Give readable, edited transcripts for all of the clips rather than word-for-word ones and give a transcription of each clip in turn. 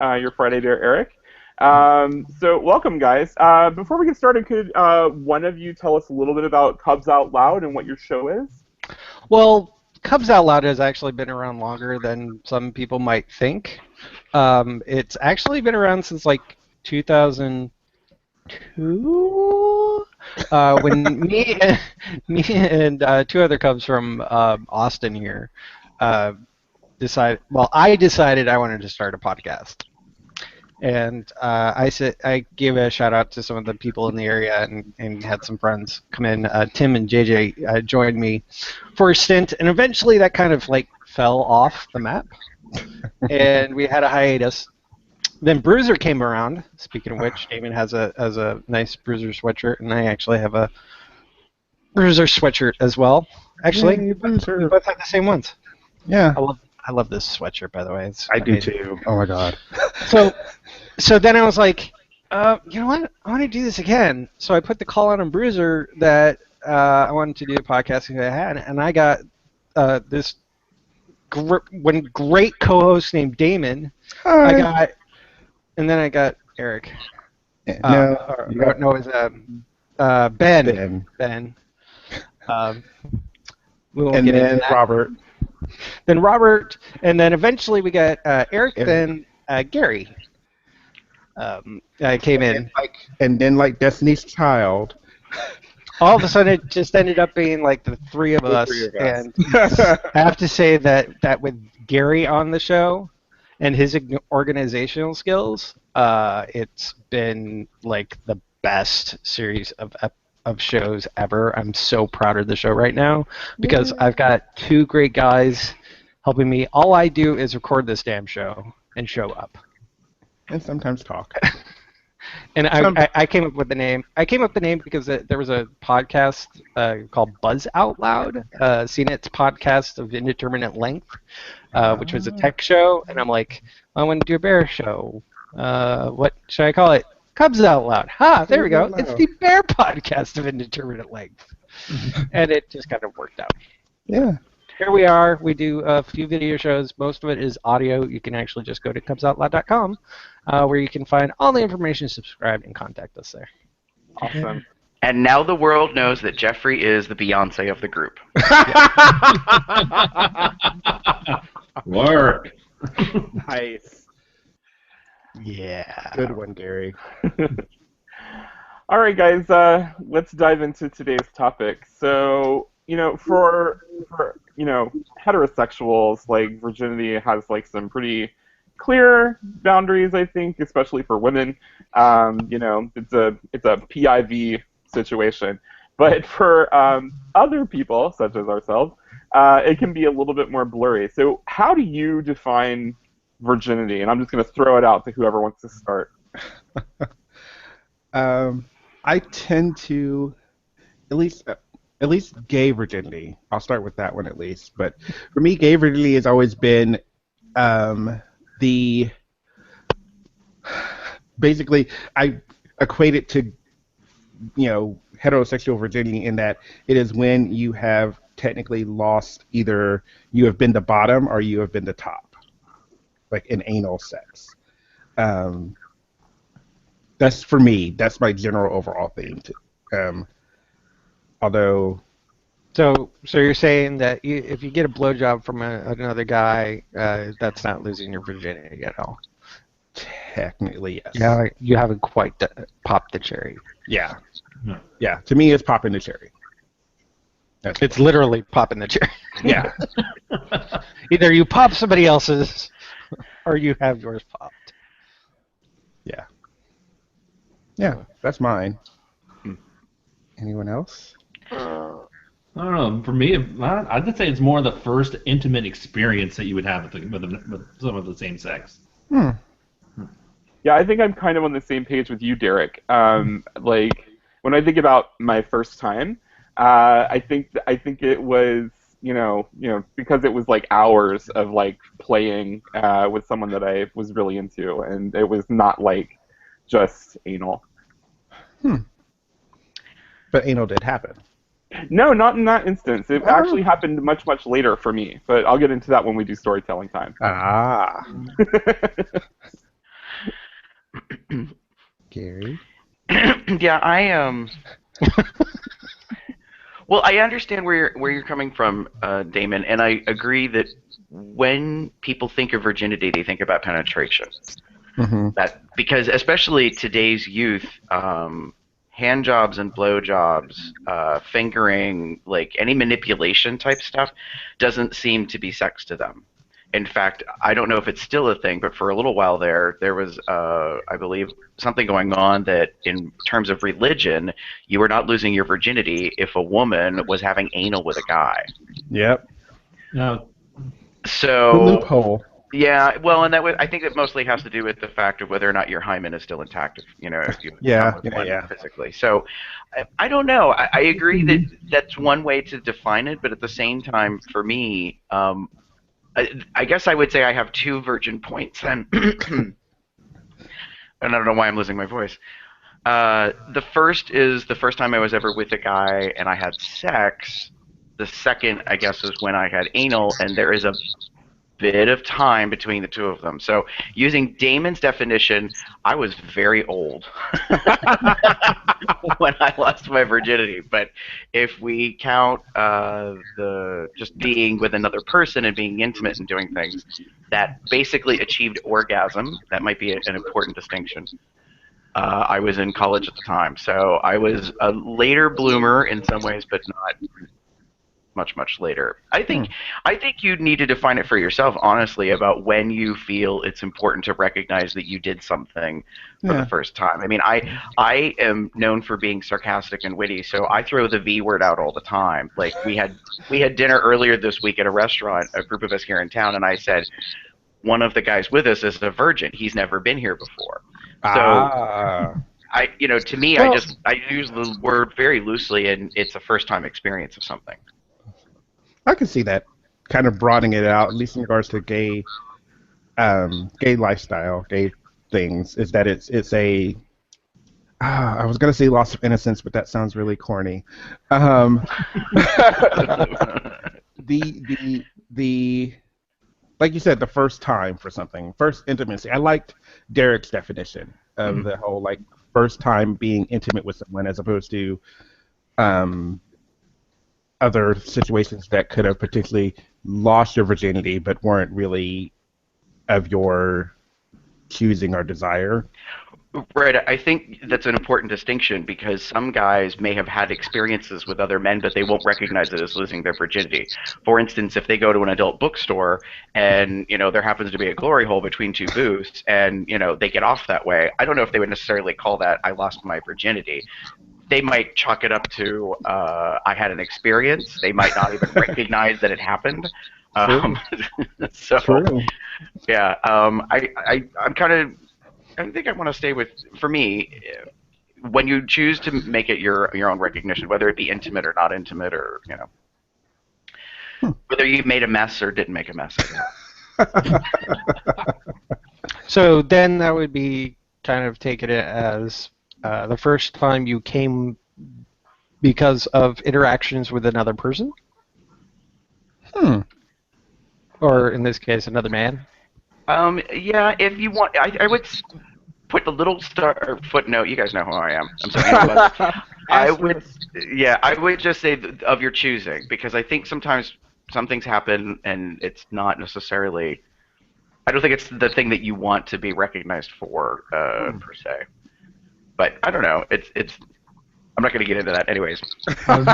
your Friday Dare Eric. So welcome, guys. Before we get started, could one of you tell us a little bit about Cubs Out Loud and what your show is? Well, Cubs Out Loud has actually been around longer than some people might think. It's actually been around since like 2002, when me and two other Cubs from Austin here decided. Well, I decided I wanted to start a podcast. And I gave a shout out to some of the people in the area and had some friends come in. Tim and JJ joined me for a stint, and eventually that kind of like fell off the map, and we had a hiatus. Then Bruiser came around. Speaking of which, Damon has a nice Bruiser sweatshirt, and I actually have a Bruiser sweatshirt as well. Actually, Yay, Bruiser. we both have the same ones. Yeah. I love this sweatshirt, by the way. It's I do amazing. too. Oh my god. So then I was like, you know what? I want to do this again. So I put the call out on Bruiser that I wanted to do a podcast that I had, and I got this great co-host named Damon. Hi. And then I got Eric. No, it was Ben. Ben. We won't And get into then that. Robert. Then Robert, and then eventually we got Eric. Then Gary. Came in. And then like Destiny's Child. All of a sudden, it just ended up being like the three of us. And I have to say that with Gary on the show and his organizational skills, it's been like the best series of shows ever. I'm so proud of the show right now because I've got two great guys helping me. All I do is record this damn show and show up. And sometimes talk. And I came up with the name. I came up with the name because there was a podcast called Buzz Out Loud, CNET's podcast of indeterminate length, which was a tech show. And I'm like, I want to do a bear show. What should I call it? Cubs Out Loud. There we go. It's the bear podcast of indeterminate length. And it just kind of worked out. Yeah. Here we are. We do a few video shows. Most of it is audio. You can actually just go to cubsoutloud.com, where you can find all the information, subscribe, and contact us there. Awesome. And now the world knows that Jeffrey is the Beyonce of the group. Work. Nice. Yeah. Good one, Gary. All right, guys. Let's dive into today's topic. So, for heterosexuals, like virginity has like some pretty clear boundaries, I think, especially for women. It's a PIV situation, but for other people such as ourselves, it can be a little bit more blurry. So, how do you define virginity? And I'm just going to throw it out to whoever wants to start. I tend to, at least gay virginity. I'll start with that one at least. But for me, gay virginity has always been basically I equate it to heterosexual virginity in that it is when you have technically lost, either you have been the bottom or you have been the top, like in anal sex. That's for me. That's my general overall theme. Although, so you're saying that if you get a blowjob from another guy, that's not losing your virginity at all? technically, yes. Yeah, you haven't quite popped the cherry. Yeah. Yeah. To me, it's popping the cherry. It's literally popping the cherry. Yeah. Either you pop somebody else's, or you have yours popped. Yeah. Yeah, that's mine. Anyone else? I don't know. For me, I'd just say it's more the first intimate experience that you would have with someone of the same sex. Yeah, I think I'm kind of on the same page with you, Derek. Like when I think about my first time, I think it was because it was like hours of like playing with someone that I was really into, and it was not like just anal. But anal did happen. No, not in that instance. It actually happened much, much later for me. But I'll get into that when we do storytelling time. Ah. Gary? Yeah, well, I understand where you're coming from, Damon, and I agree that when people think of virginity, they think about penetration. Mm-hmm. That because especially today's youth, hand jobs and blow jobs, fingering, like any manipulation type stuff, doesn't seem to be sex to them. In fact, I don't know if it's still a thing, but for a little while there was, I believe, something going on that in terms of religion, you were not losing your virginity if a woman was having anal with a guy. Yep. Now, The So loophole. yeah, well, and I think it mostly has to do with the fact of whether or not your hymen is still intact. If you come Yeah, with yeah, one yeah. physically. So I don't know. I agree that that's one way to define it, but at the same time, for me, I guess I would say I have two virgin points, and and I don't know why I'm losing my voice. The first is the first time I was ever with a guy and I had sex. The second, I guess, is when I had anal, and there is a bit of time between the two of them. So, using Damon's definition, I was very old when I lost my virginity. But if we count the just being with another person and being intimate and doing things, that basically achieved orgasm. That might be an important distinction. I was in college at the time, so I was a later bloomer in some ways, but not much later. I think you need to define it for yourself, honestly, about when you feel it's important to recognize that you did something for the Yeah. first time. I mean, I am known for being sarcastic and witty, so I throw the V word out all the time. Like we had dinner earlier this week at a restaurant, a group of us here in town, and I said one of the guys with us is a virgin. He's never been here before. So Ah. to me, Well, I use the word very loosely, and it's a first time experience of something. I can see that kind of broadening it out, at least in regards to gay lifestyle, gay things, is that it's a I was gonna say loss of innocence, but that sounds really corny. Um, the like you said, the first time for something, first intimacy. I liked Derek's definition of the whole like first time being intimate with someone as opposed to um, other situations that could have potentially lost your virginity but weren't really of your choosing or desire. Right. I think that's an important distinction because some guys may have had experiences with other men, but they won't recognize it as losing their virginity. For instance, if they go to an adult bookstore and, there happens to be a glory hole between two booths and, they get off that way, I don't know if they would necessarily call that I lost my virginity. They might chalk it up to I had an experience. They might not even recognize that it happened. True. Um, so, True. yeah, I'm kind of I think I want to stay with, for me, when you choose to make it your own recognition, whether it be intimate or not intimate, or whether you made a mess or didn't make a mess. so then that would be kind of take it as the first time you came because of interactions with another person, Hmm. or in this case, another man. Yeah, if you want, I would put a little star or footnote. You guys know who I am. I'm so anal about it. I would, yeah, I would just say of your choosing, because I think sometimes some things happen and it's not necessarily. I don't think it's the thing that you want to be recognized for per se. But I don't know. It's. I'm not going to get into that, anyways. I don't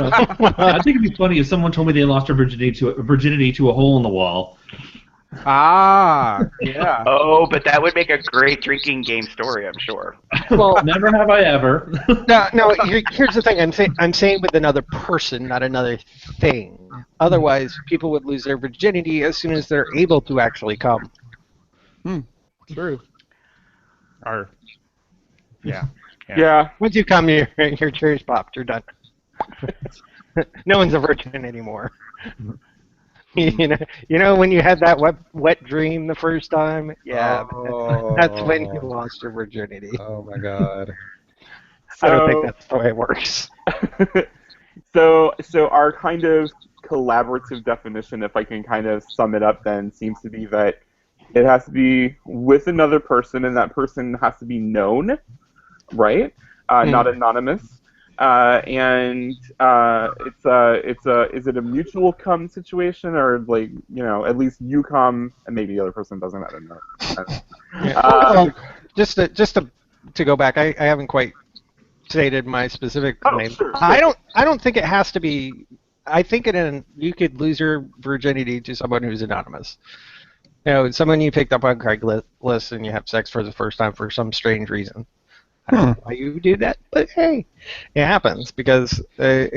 know. I think it'd be funny if someone told me they lost their virginity to a hole in the wall. Yeah. Oh, but that would make a great drinking game story, I'm sure. Well, Never have I ever. no. Here's the thing. I'm saying with another person, not another thing. Otherwise, people would lose their virginity as soon as they're able to actually come. True. Or yeah. Yeah. Once you come, your cherry's popped. You're done. No one's a virgin anymore. When you had that wet dream the first time, yeah, that's when you lost your virginity. Oh my God. I don't think that's the way it works. So our kind of collaborative definition, if I can kind of sum it up, then seems to be that It has to be with another person, and that person has to be known, right? Not anonymous. Is it a mutual come situation, or like, at least you come and maybe the other person doesn't? I don't know. Yeah. Uh, Well, just to go back, I haven't quite stated my specific oh, claim. sure. I don't think it has to be. I think you could lose your virginity to someone who's anonymous. Someone you picked up on Craigslist and you have sex for the first time for some strange reason. I don't know why you would do that, but hey, it happens because I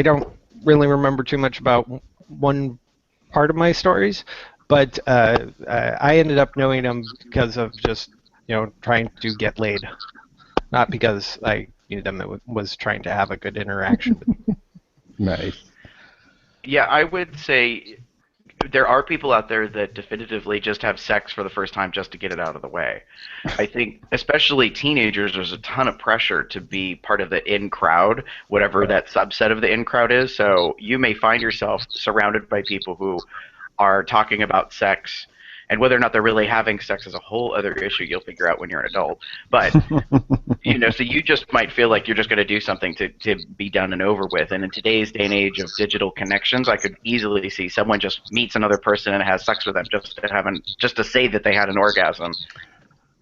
don't really remember too much about one part of my stories, but I ended up knowing them because of just trying to get laid, not because I knew them. Was trying to have a good interaction. Nice. Yeah, I would say there are people out there that definitively just have sex for the first time just to get it out of the way. I think, especially teenagers, there's a ton of pressure to be part of the in crowd, whatever that subset of the in crowd is. So you may find yourself surrounded by people who are talking about sex, and whether or not they're really having sex is a whole other issue you'll figure out when you're an adult. But so you just might feel like you're just going to do something to be done and over with. And in today's day and age of digital connections, I could easily see someone just meets another person and has sex with them just to say that they had an orgasm,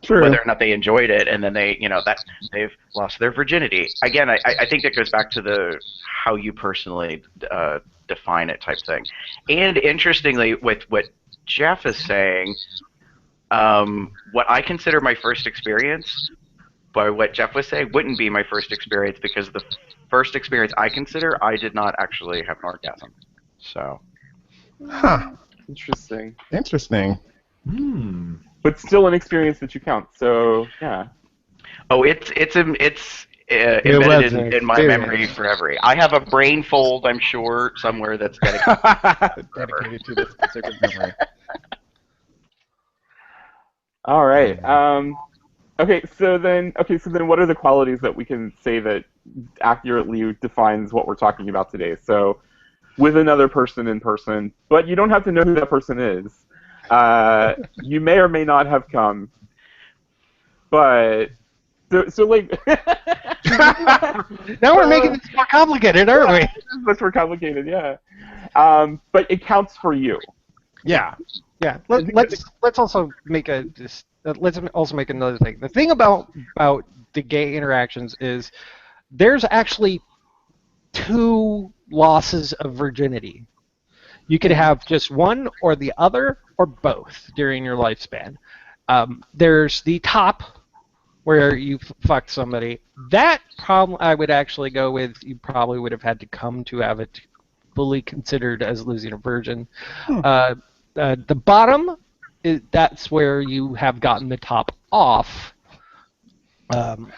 True. whether or not they enjoyed it, and then they've lost their virginity. Again, I think that goes back to the how you personally define it type thing. And interestingly, with what Jeff is saying, what I consider my first experience, by what Jeff was saying, wouldn't be my first experience, because the first experience I consider, I did not actually have an orgasm. So. Huh. Interesting. Interesting. But still an experience that you count. So yeah. Oh, it's embedded in my memory forever. I have a brain fold, I'm sure, somewhere that's Dedicated to this specific memory. All right. Okay. So then, what are the qualities that we can say that accurately defines what we're talking about today? So, with another person in person, but you don't have to know who that person is. You may or may not have come, but so like. Now we're making this more complicated, aren't we? Much more complicated, yeah. But it counts for you. Yeah. Yeah. Let's also make another thing. The thing about the gay interactions is there's actually two losses of virginity. You could have just one or the other or both during your lifespan. There's the top, where you fucked somebody. That problem I would actually go with, you probably would have had to come to have it fully considered as losing a virgin. The bottom, that's where you have gotten the top off from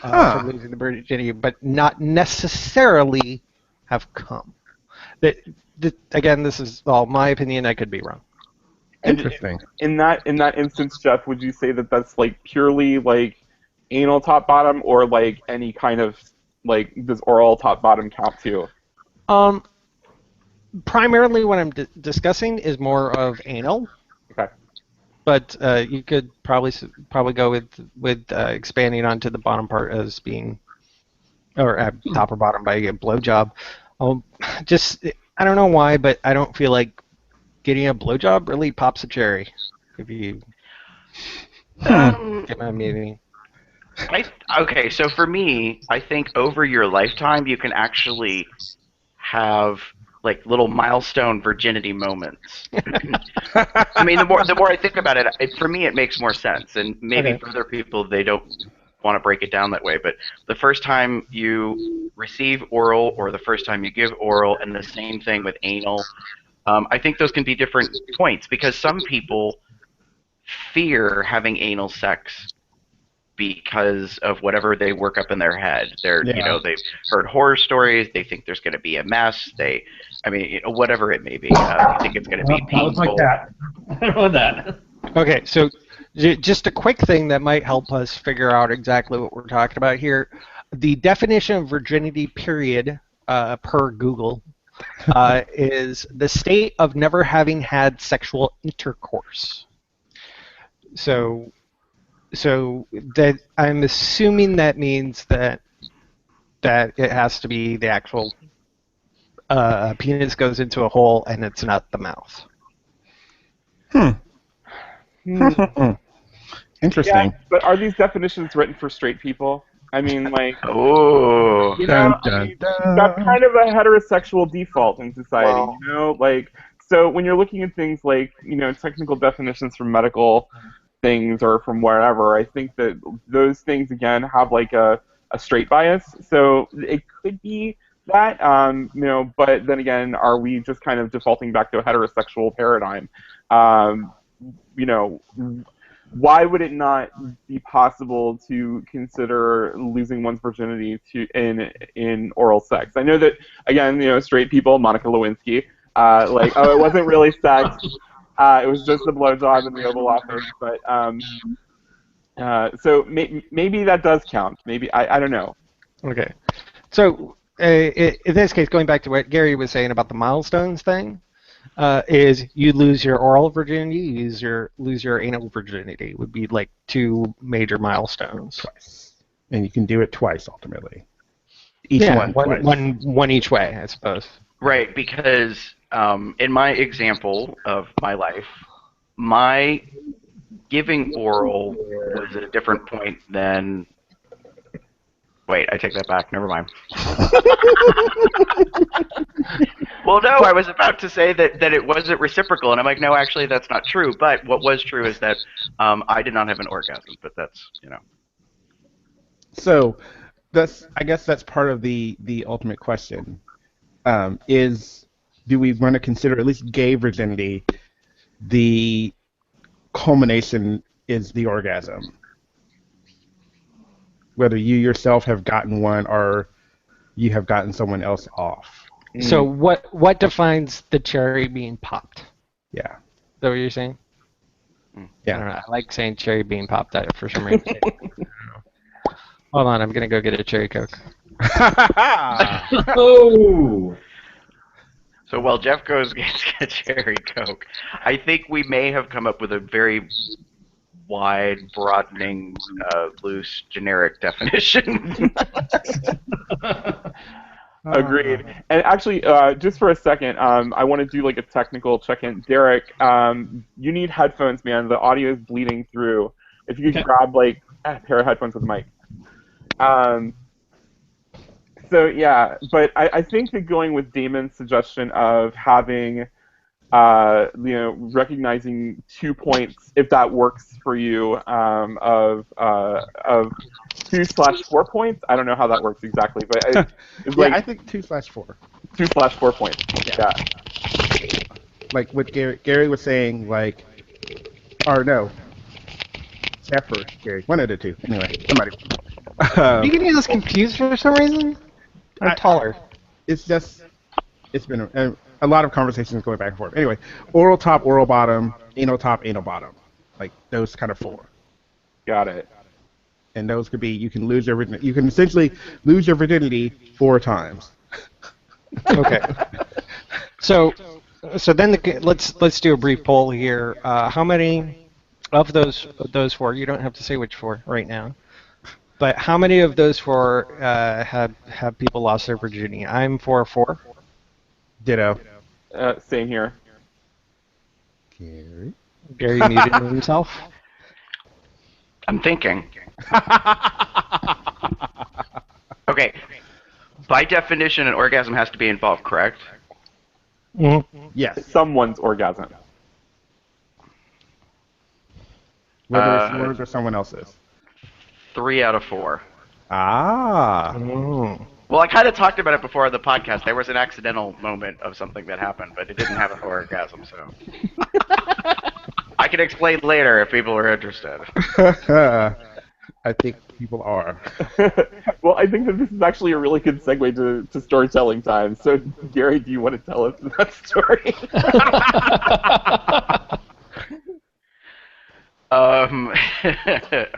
losing the virginity, but not necessarily have come. Again, this is all my opinion. I could be wrong. Interesting. In that instance, Jeff, would you say that that's like purely like anal top bottom, or like any kind of like, does oral top bottom count too? Primarily, what I'm discussing is more of anal. Okay. But you could probably go with expanding onto the bottom part as being, or top or bottom by a blowjob. Just I don't know why, but I don't feel like getting a blowjob really pops a cherry. If you get my meaning. Okay, so for me, I think over your lifetime you can actually have like little milestone virginity moments. I mean, the more I think about it, for me it makes more sense, and maybe for other people they don't want to break it down that way. But the first time you receive oral, or the first time you give oral, and the same thing with anal, I think those can be different points, because some people fear having anal sex because of whatever they work up in their head. They've heard horror stories. They think there's going to be a mess. Whatever it may be. They think it's going to be painful. Like that. I don't know that. Okay, so just a quick thing that might help us figure out exactly what we're talking about here. The definition of virginity, period, per Google, is the state of never having had sexual intercourse. So that I'm assuming that means that it has to be the actual penis goes into a hole and it's not the mouth. Hmm. Hmm. Yeah, Interesting. but are these definitions written for straight people? I mean, like, Oh. you know, Dun I dun mean, that's dun. kind of a heterosexual default in society, Well, you know? Like, so when you're looking at things like, technical definitions from medical things or from wherever, I think that those things, again, have like a straight bias. So it could be that, but then again, are we just kind of defaulting back to a heterosexual paradigm? Um, you know, why would it not be possible to consider losing one's virginity in oral sex? I know that, again, straight people, Monica Lewinsky, like, oh, it wasn't really sex, it was just a blowjob in the Oval Office. But so maybe that does count. Maybe I don't know. Okay. So in this case, going back to what Gary was saying about the milestones thing, is you lose your oral virginity, lose your anal virginity would be like two major milestones. Twice. And you can do it twice ultimately. Each Yeah, one twice. one each way, I suppose. right, because in my example of my life, my giving oral was at a different point than. Wait, I take that back. Never mind. Well, no, I was about to say that it wasn't reciprocal, and I'm like, no, actually, that's not true. But what was true is that I did not have an orgasm. But that's. So I guess that's part of the ultimate question. Is do we want to consider at least gay virginity the culmination is the orgasm? Whether you yourself have gotten one or you have gotten someone else off. So what defines the cherry being popped? Yeah. Is that what you're saying? I don't Yeah. know. I like saying cherry being popped for some reason. Hold on, I'm gonna go get a cherry Coke. Oh. So while Jeff goes gets a cherry Coke, I think we may have come up with a very wide, broadening, loose, generic definition. Agreed. And actually, just for a second, I want to do like a technical check-in. Derek, you need headphones, man. The audio is bleeding through. If you could Okay. grab like a pair of headphones with a mic. Um, so yeah, but I think that going with Damon's suggestion of having, recognizing 2 points if that works for you, of 2/4 points. I don't know how that works exactly, but it's Yeah, like I think 2/4. 2/4 points. Yeah. Like what Gary was saying, like, or no, Jeff or Gary, one of the two. Anyway, somebody. You getting us confused for some reason? I'm taller. It's just it's been a lot of conversations going back and forth. Anyway, oral top, oral bottom, anal top, anal bottom, like those kind of four. Got it. And those could be you can essentially lose your virginity 4 times. Okay. So then let's do a brief poll here. How many of those four? You don't have to say which four right now. But how many of those four have people lost their virginity? I'm for 4. Ditto. Same here. Gary. Gary muted himself. I'm thinking. Okay. By definition, an orgasm has to be involved, correct? Mm-hmm. Yes. Someone's orgasm. Whether it's yours or someone else's. 3 out of 4. Ah. Mm. Well, I kind of talked about it before on the podcast. There was an accidental moment of something that happened, but it didn't have an orgasm, so. I can explain later if people are interested. I think people are. Well, I think that this is actually a really good segue to storytelling time. So, Gary, do you want to tell us that story?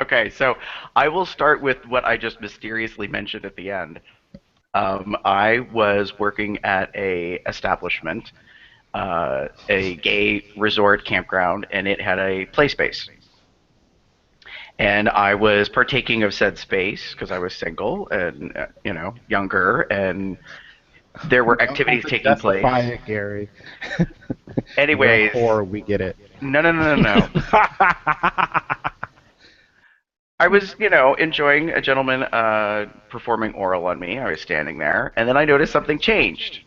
Okay, so I will start with what I just mysteriously mentioned at the end. I was working at a establishment, a gay resort campground, and it had a play space. and I was partaking of said space because I was single and younger, and there were activities taking place. Justify it, Gary. You're a Anyways, whore, we get it. no. I was, enjoying a gentleman performing oral on me. I was standing there, and then I noticed something changed.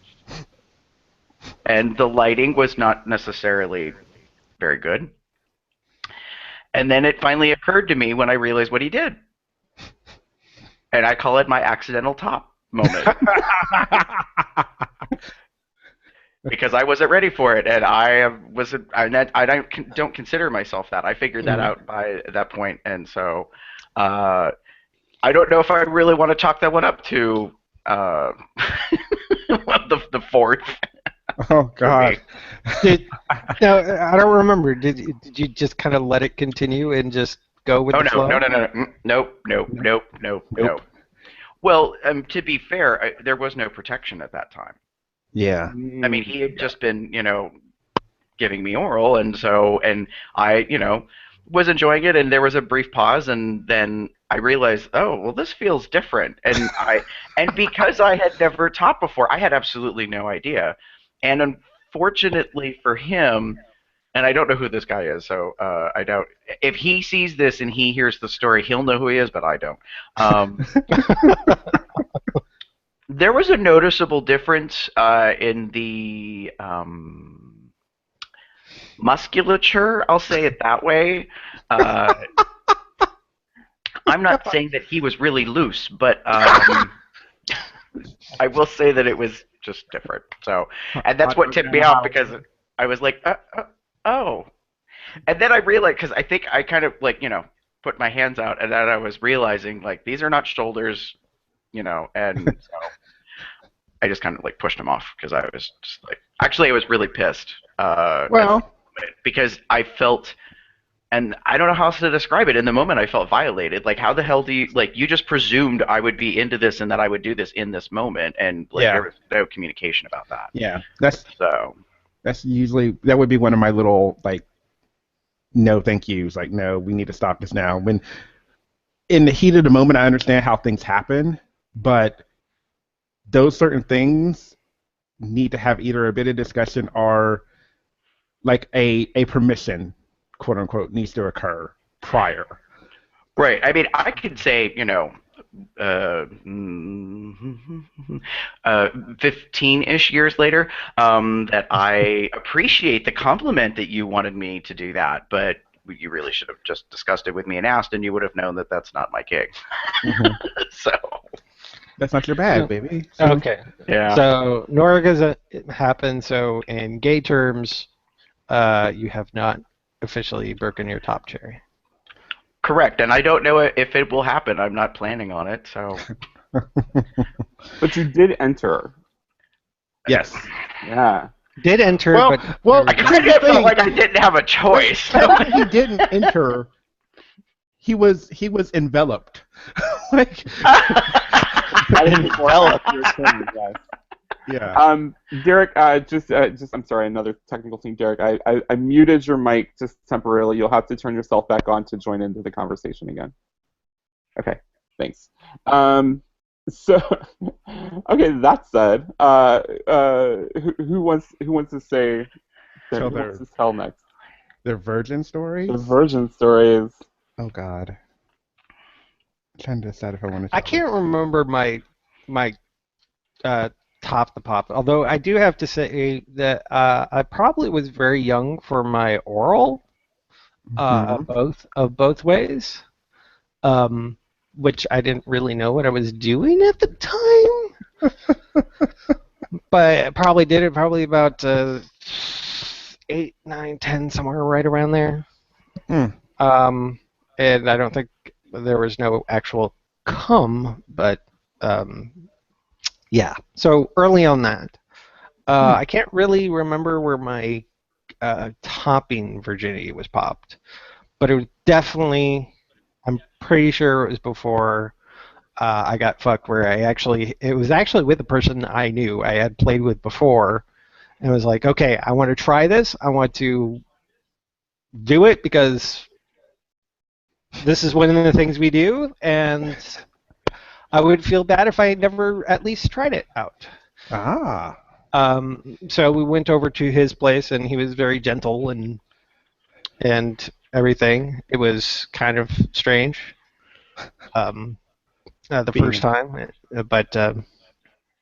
And the lighting was not necessarily very good. And then it finally occurred to me when I realized what he did. And I call it my accidental top moment. Because I wasn't ready for it, and I don't consider myself that. I figured that out by that point, and so I don't know if I really want to chalk that one up to the fourth. Oh God! No, I don't remember. Did you just kind of let it continue and just go with the flow? No. Well, to be fair, there was no protection at that time. Yeah. I mean, he had just been, giving me oral, and I, was enjoying it, and there was a brief pause, and then I realized, oh, well, this feels different, and because I had never taught before, I had absolutely no idea, and unfortunately for him, and I don't know who this guy is, so I doubt if he sees this and he hears the story, he'll know who he is, but I don't. There was a noticeable difference in the musculature, I'll say it that way. I'm not saying that he was really loose, but I will say that it was just different. So, and that's what tipped me off, because I was like, oh. And then I realized, because I think I kind of put my hands out, and then I was realizing these are not shoulders, and so I just kind of pushed him off, because I was just actually I was really pissed. Because I felt, and I don't know how else to describe it. In the moment, I felt violated. How the hell do you you just presumed I would be into this and that I would do this in this moment, and there was no communication about that. Yeah, that's usually, that would be one of my little no thank yous. No, we need to stop this now. When in the heat of the moment, I understand how things happen, but those certain things need to have either a bit of discussion or a permission, quote unquote, needs to occur prior. Right. I mean, I could say, 15-ish years later, that I appreciate the compliment that you wanted me to do that, but you really should have just discussed it with me and asked, and you would have known that that's not my gig. So. That's not your bag, baby. So, okay. Yeah. So Norga's happened. So in gay terms, you have not officially broken your top cherry. Correct, and I don't know if it will happen. I'm not planning on it, so. But you did enter. Yes. Yeah. Did enter, well, but I kind of felt like I didn't have a choice. He didn't enter. He was enveloped. I didn't envelop your term, guys. Yeah. Derek, just I'm sorry, another technical thing, Derek. I muted your mic just temporarily. You'll have to turn yourself back on to join into the conversation again. Okay, thanks. So, okay, that said, who wants to say? Who wants to tell next? The virgin stories. The virgin stories. Oh God. I'm trying to decide if I want to. I can't remember my top to pop. Although I do have to say that I probably was very young for my oral, of both ways, which I didn't really know what I was doing at the time. But I probably did it about 8, 9, 10, somewhere right around there. And I don't think there was no actual cum, but yeah. So early on that. I can't really remember where my topping virginity was popped, but it was definitely, I'm pretty sure it was before I got fucked, where it was actually with a person I knew I had played with before, and was like, okay, I want to try this. I want to do it because this is one of the things we do, and I would feel bad if I never at least tried it out. Ah. So we went over to his place, and he was very gentle and everything. It was kind of strange the first time, but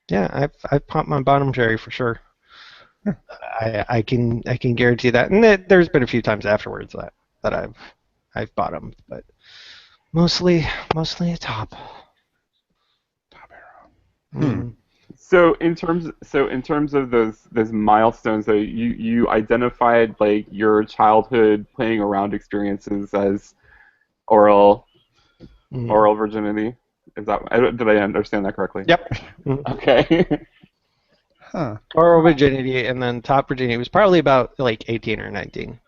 yeah, I've popped my bottom cherry for sure. I can guarantee that, and there's been a few times afterwards that I've bottomed, but mostly a top. Top arrow. Mm. So in terms of those milestones, so you identified like your childhood playing around experiences as oral virginity. Is that did I understand that correctly? Yep. Mm. Okay. Huh. Oral virginity, and then top virginity was probably about like 18 or 19.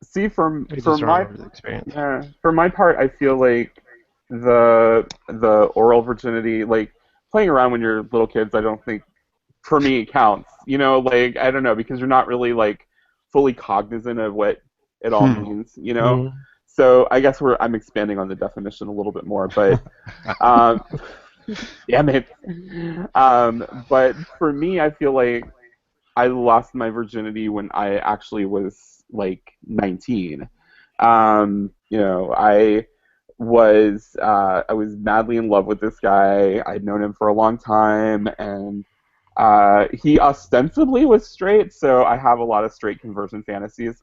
See, I just don't remember the experience. for my part, I feel like the oral virginity, like playing around when you're little kids, I don't think for me counts. You know, like I don't know, because you're not really like fully cognizant of what it all means. You know, Mm. so I guess I'm expanding on the definition a little bit more, but damn it. But for me, I feel like I lost my virginity when I actually was like 19. You know, I was madly in love with this guy. I'd known him for a long time, and he ostensibly was straight, so I have a lot of straight conversion fantasies.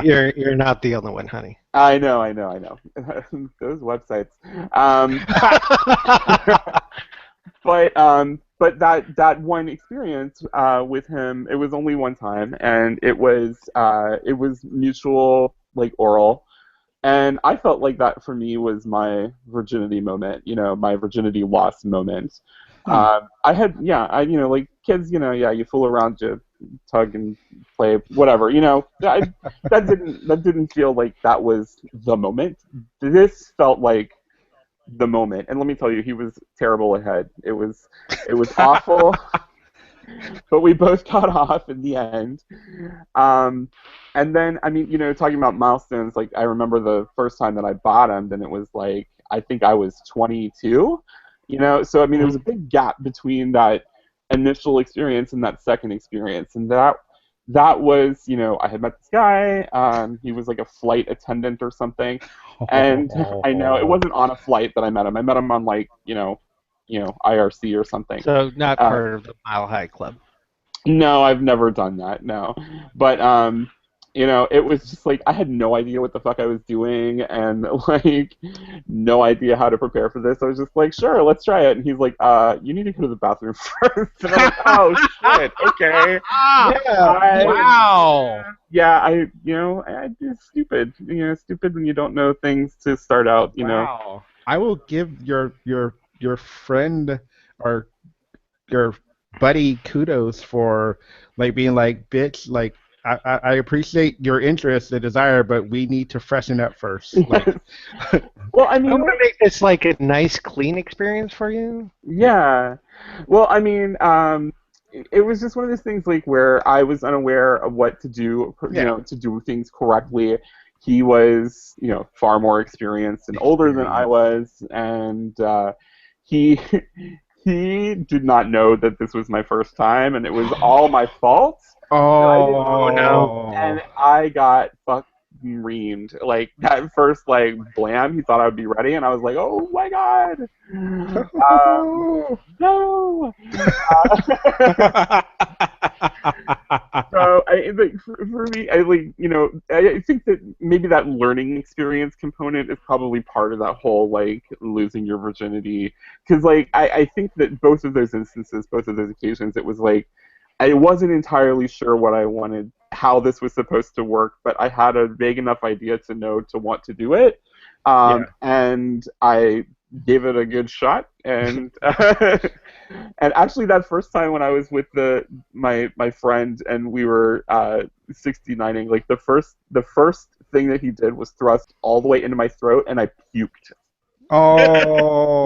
You're not the only one, honey. I know. Those websites. But that one experience with him, it was only one time, and it was mutual, like oral, and I felt like that for me was my virginity moment, you know, my virginity loss moment. I had, you know, like kids, you know, you fool around, you tug and play, whatever, you know. That didn't feel like that was the moment. This felt like the moment, and let me tell you, he was terrible ahead. It was awful, but we both got off in the end. And then, I mean, you know, talking about milestones, like I remember the first time that I bottomed, and it was like I think I was 22. You know, so I mean, there was a big gap between that initial experience and that second experience, and that was, you know, I had met this guy. He was like a flight attendant or something, and I know it wasn't on a flight that I met him. I met him on like, you know, IRC or something. So not part of the Mile High Club. No, I've never done that. No, but you know, it was just like I had no idea what the fuck I was doing, and like no idea how to prepare for this. I was just like, sure, let's try it. And he's like, you need to go to the bathroom first. And I'm like, oh shit, okay. Wow. Yeah, I it's stupid. You know, stupid when you don't know things to start out. You know. I will give your friend or your buddy kudos for like being like, bitch, like I appreciate your interest and desire, but we need to freshen up first. Like, well, I mean, I want to make this like a nice, clean experience for you. Yeah. Well, I mean, it was just one of those things like where I was unaware of what to do, you know, to do things correctly. He was, you know, far more experienced and older than I was, and he he did not know that this was my first time, and it was all my fault. oh no. And I got fucking reamed. Like that first like blam, he thought I would be ready, and I was like, oh my god, no. So for me, I like, you know, I think that maybe that learning experience component is probably part of that whole like losing your virginity, because like I think that both of those instances, both of those occasions, it was like I wasn't entirely sure what I wanted, how this was supposed to work, but I had a vague enough idea to know to want to do it, and I gave it a good shot, and and actually that first time when I was with my friend and we were 69ing, like the first thing that he did was thrust all the way into my throat, and I puked. Oh.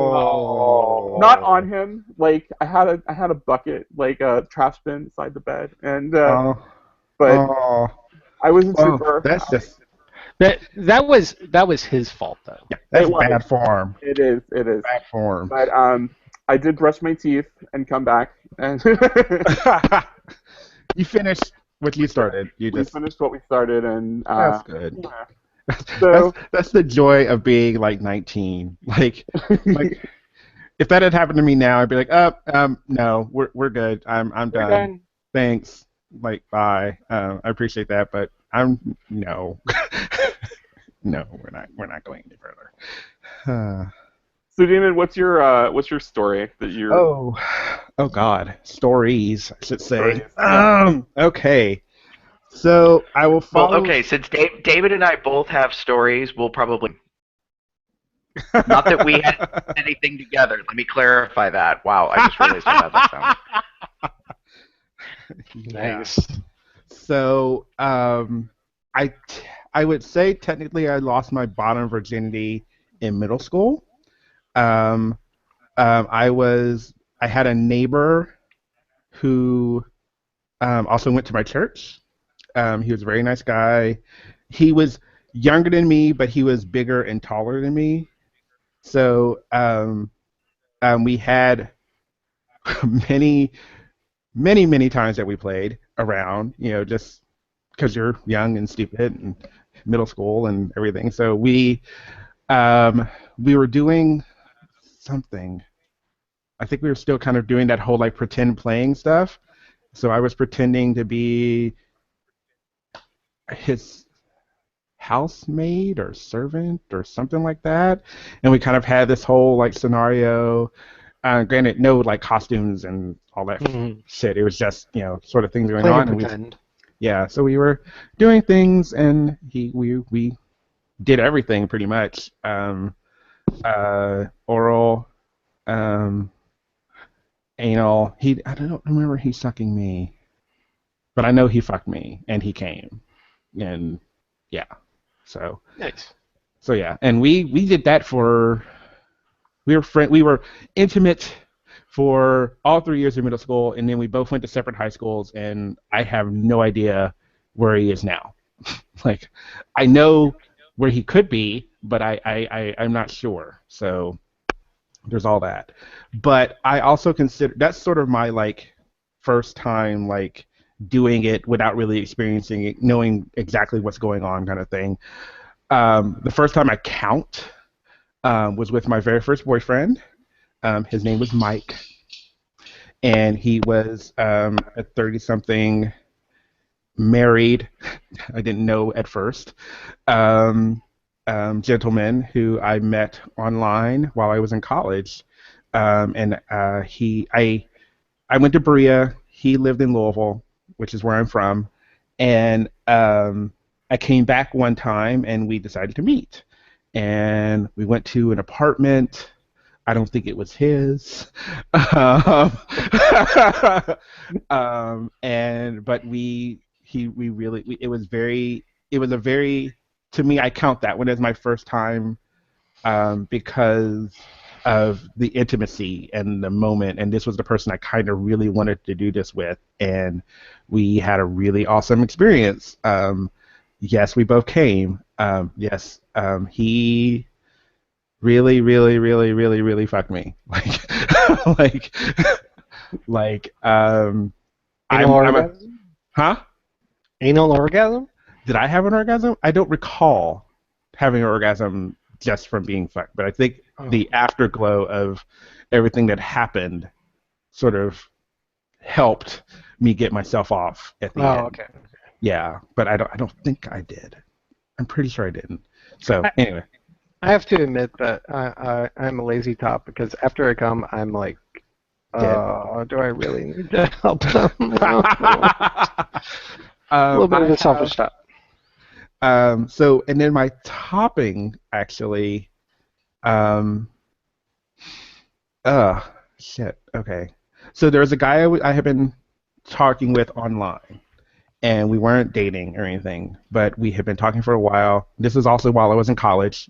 Not on him. Like I had a bucket, like a trash bin beside the bed, and but I wasn't Well, super. that's just That was his fault though. that's It was. bad form. It is. It is. Bad form. But I did brush my teeth and come back, and You finished what you started. You we just finished what we started, and that's good. yeah. That's So that's the joy of being like 19. Like if that had happened to me now, I'd be like, no, we're good. I'm We're done. done. Thanks. Like, bye. I appreciate that, but no, no, we're not going any further. So Damon, what's your story that you're Oh God, stories, I should say. Stories. Okay. So I will Well, follow. okay, since David and I both have stories, we'll probably not that we had anything together. Let me clarify that. Wow, I just realized how bad that sounded. Nice. So I would say technically I lost my bottom virginity in middle school. Um, I had a neighbor who also went to my church. He was a very nice guy. He was younger than me, but he was bigger and taller than me. So we had many, many times that we played around, just because you're young and stupid and middle school and everything. So we were doing something. I think we were still kind of doing that whole like pretend playing stuff. So I was pretending to be his housemaid or servant or something like that, and we kind of had this whole like scenario. Granted, no like costumes and all that Mhm. shit. It was just sort of things going Play on, and and pretend. so we were doing things, and we did everything pretty much. Oral, um, anal. I don't remember he sucking me, but I know he fucked me, and he came, and yeah. So Nice. yeah, and we did that for we were intimate for all 3 years of middle school, and then we both went to separate high schools, and I have no idea where he is now. Like, I know where he could be, but I'm not sure. So there's all that. But I also consider that's sort of my like first time like doing it without really experiencing it, knowing exactly what's going on, kind of thing. The first time I count was with my very first boyfriend. His name was Mike, and he was a 30-something married. I didn't know at first. Um, Gentleman who I met online while I was in college, and I went to Berea. He lived in Louisville, which is where I'm from, and I came back one time, and we decided to meet, and we went to an apartment. I don't think it was his. Um, and but we really it was a very to me I count that one as my first time because of the intimacy and the moment, and this was the person I kind of really wanted to do this with, and we had a really awesome experience. Yes, we both came. Yes, he really fucked me. Like, like, Anal I'm a, orgasm? huh? Anal orgasm? Did I have an orgasm? I don't recall having an orgasm just from being fucked, but I think Oh. the afterglow of everything that happened sort of helped me get myself off at the end. Okay. Yeah, but I don't think I did. I'm pretty sure I didn't. So anyway. I have to admit that I'm a lazy top because after I come, I'm like, do I really need to help them? A little bit of a selfish top. So, and then my topping actually, shit. Okay. So there was a guy I had been talking with online, and we weren't dating or anything, but we had been talking for a while. This was also while I was in college,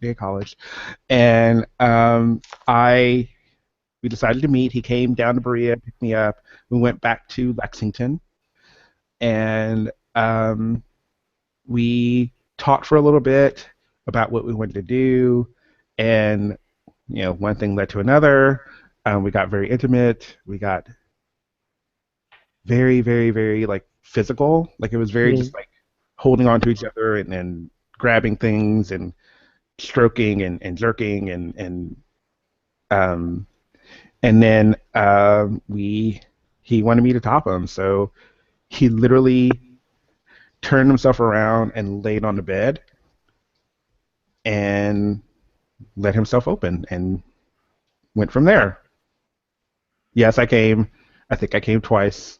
and we decided to meet. He came down to Berea, picked me up. We went back to Lexington, and we talked for a little bit about what we wanted to do, and one thing led to another. We got very intimate. We got very, very, very like physical. Like it was very just like holding on to each other and grabbing things and stroking and jerking um and then he wanted me to top him, so he literally turned himself around and laid on the bed and let himself open and went from there. Yes, I came. I think I came twice,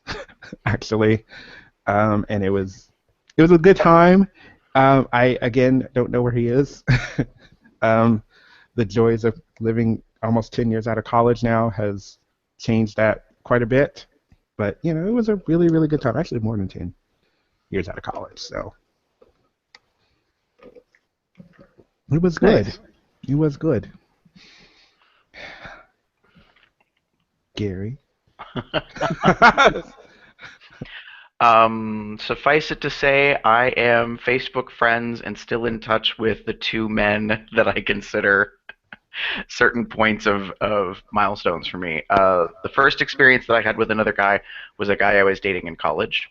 actually, and it was a good time. I again don't know where he is. The joys of living almost 10 years out of college now has changed that quite a bit. But it was a really, really good time. Actually, more than 10 years out of college, so it was good. Nice. It was good. Gary. Suffice it to say, I am Facebook friends and still in touch with the two men that I consider certain points of milestones for me. The first experience that I had with another guy was a guy I was dating in college.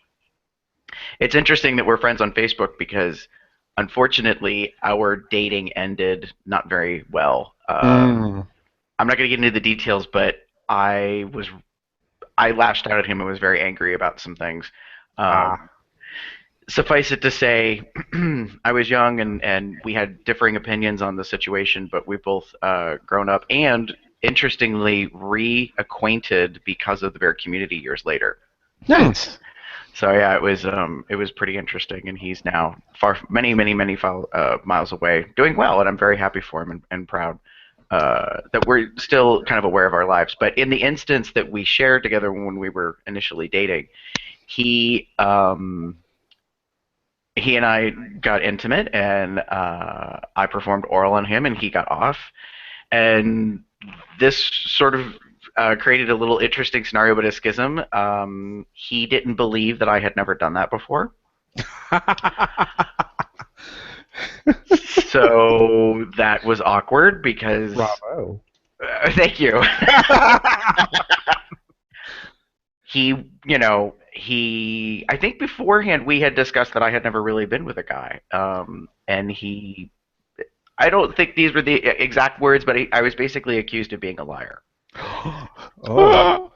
It's interesting that we're friends on Facebook because, unfortunately, our dating ended not very well. I'm not going to get into the details, but I lashed out at him and was very angry about some things. Suffice it to say, I was young and we had differing opinions on the situation, but we've both grown up and, interestingly, reacquainted because of the bear community years later. Nice. So yeah, it was pretty interesting, and he's now many miles away, doing well, and I'm very happy for him and proud that we're still kind of aware of our lives. But in the instance that we shared together when we were initially dating, he and I got intimate, and I performed oral on him, and he got off, and this sort of created a little interesting scenario, but a schism. He didn't believe that I had never done that before. So that was awkward because... Bravo. Thank you. I think beforehand we had discussed that I had never really been with a guy. And I don't think these were the exact words, but I was basically accused of being a liar. Oh.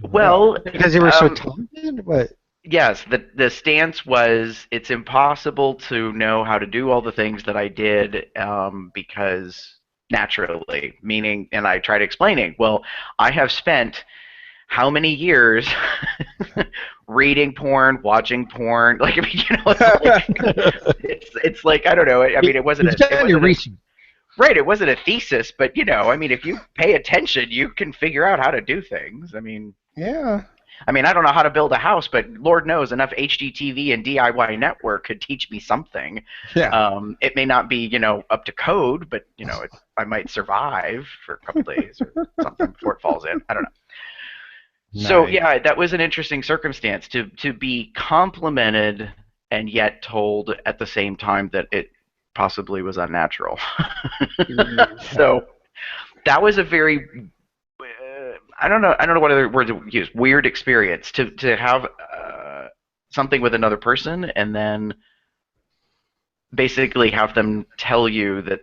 Well, Because you were so talented? What? yes, the stance was it's impossible to know how to do all the things that I did because naturally, meaning, and I tried explaining, well, I have spent how many years reading porn, watching porn, like, I mean, it's like, I don't know, I mean, it wasn't right, it wasn't a thesis, but, I mean, if you pay attention, you can figure out how to do things. I mean, Yeah. I don't know how to build a house, but Lord knows enough HGTV and DIY network could teach me something. Yeah. It may not be, up to code, but, I might survive for a couple days or something before it falls in. I don't know. Nice. So, yeah, that was an interesting circumstance to be complimented and yet told at the same time that it possibly was unnatural. So that was a very... I don't know what other word to use. Weird experience to have something with another person and then basically have them tell you that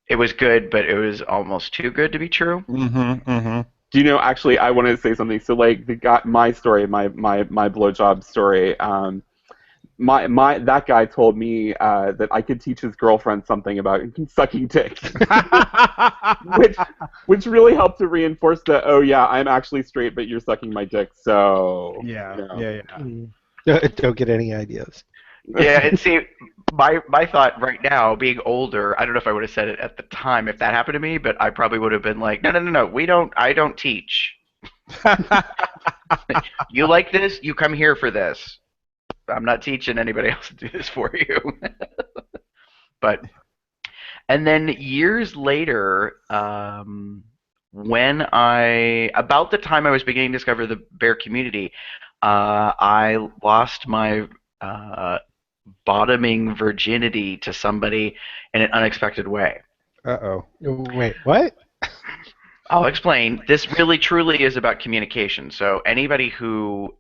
it was good, but it was almost too good to be true. Mm-hmm. Mm-hmm. Do you know? Actually, I wanted to say something. So, like, my story, my blowjob story. That guy told me that I could teach his girlfriend something about sucking dicks, which really helped to reinforce that. Oh yeah, I'm actually straight, but you're sucking my dick. So Yeah. Don't get any ideas. Yeah, and see, my thought right now, being older, I don't know if I would have said it at the time if that happened to me, but I probably would have been like, no, I don't teach. You like this? You come here for this. I'm not teaching anybody else to do this for you. And then years later, about the time I was beginning to discover the bear community, I lost my bottoming virginity to somebody in an unexpected way. Uh-oh. Wait, what? I'll explain. This really truly is about communication. So anybody who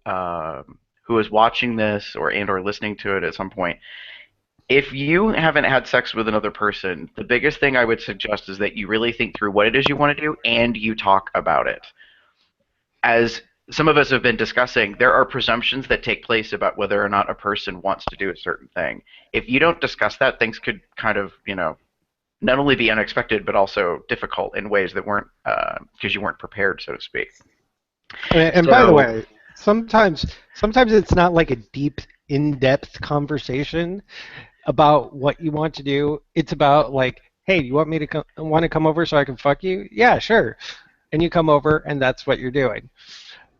is watching this or listening to it at some point, if you haven't had sex with another person, the biggest thing I would suggest is that you really think through what it is you want to do and you talk about it. As some of us have been discussing, there are presumptions that take place about whether or not a person wants to do a certain thing. If you don't discuss that, things could kind of, not only be unexpected, but also difficult in ways that weren't, because you weren't prepared, so to speak. And by the way, sometimes it's not like a deep, in-depth conversation about what you want to do. It's about like, hey, you want me to want to come over so I can fuck you? Yeah, sure. And you come over, and that's what you're doing.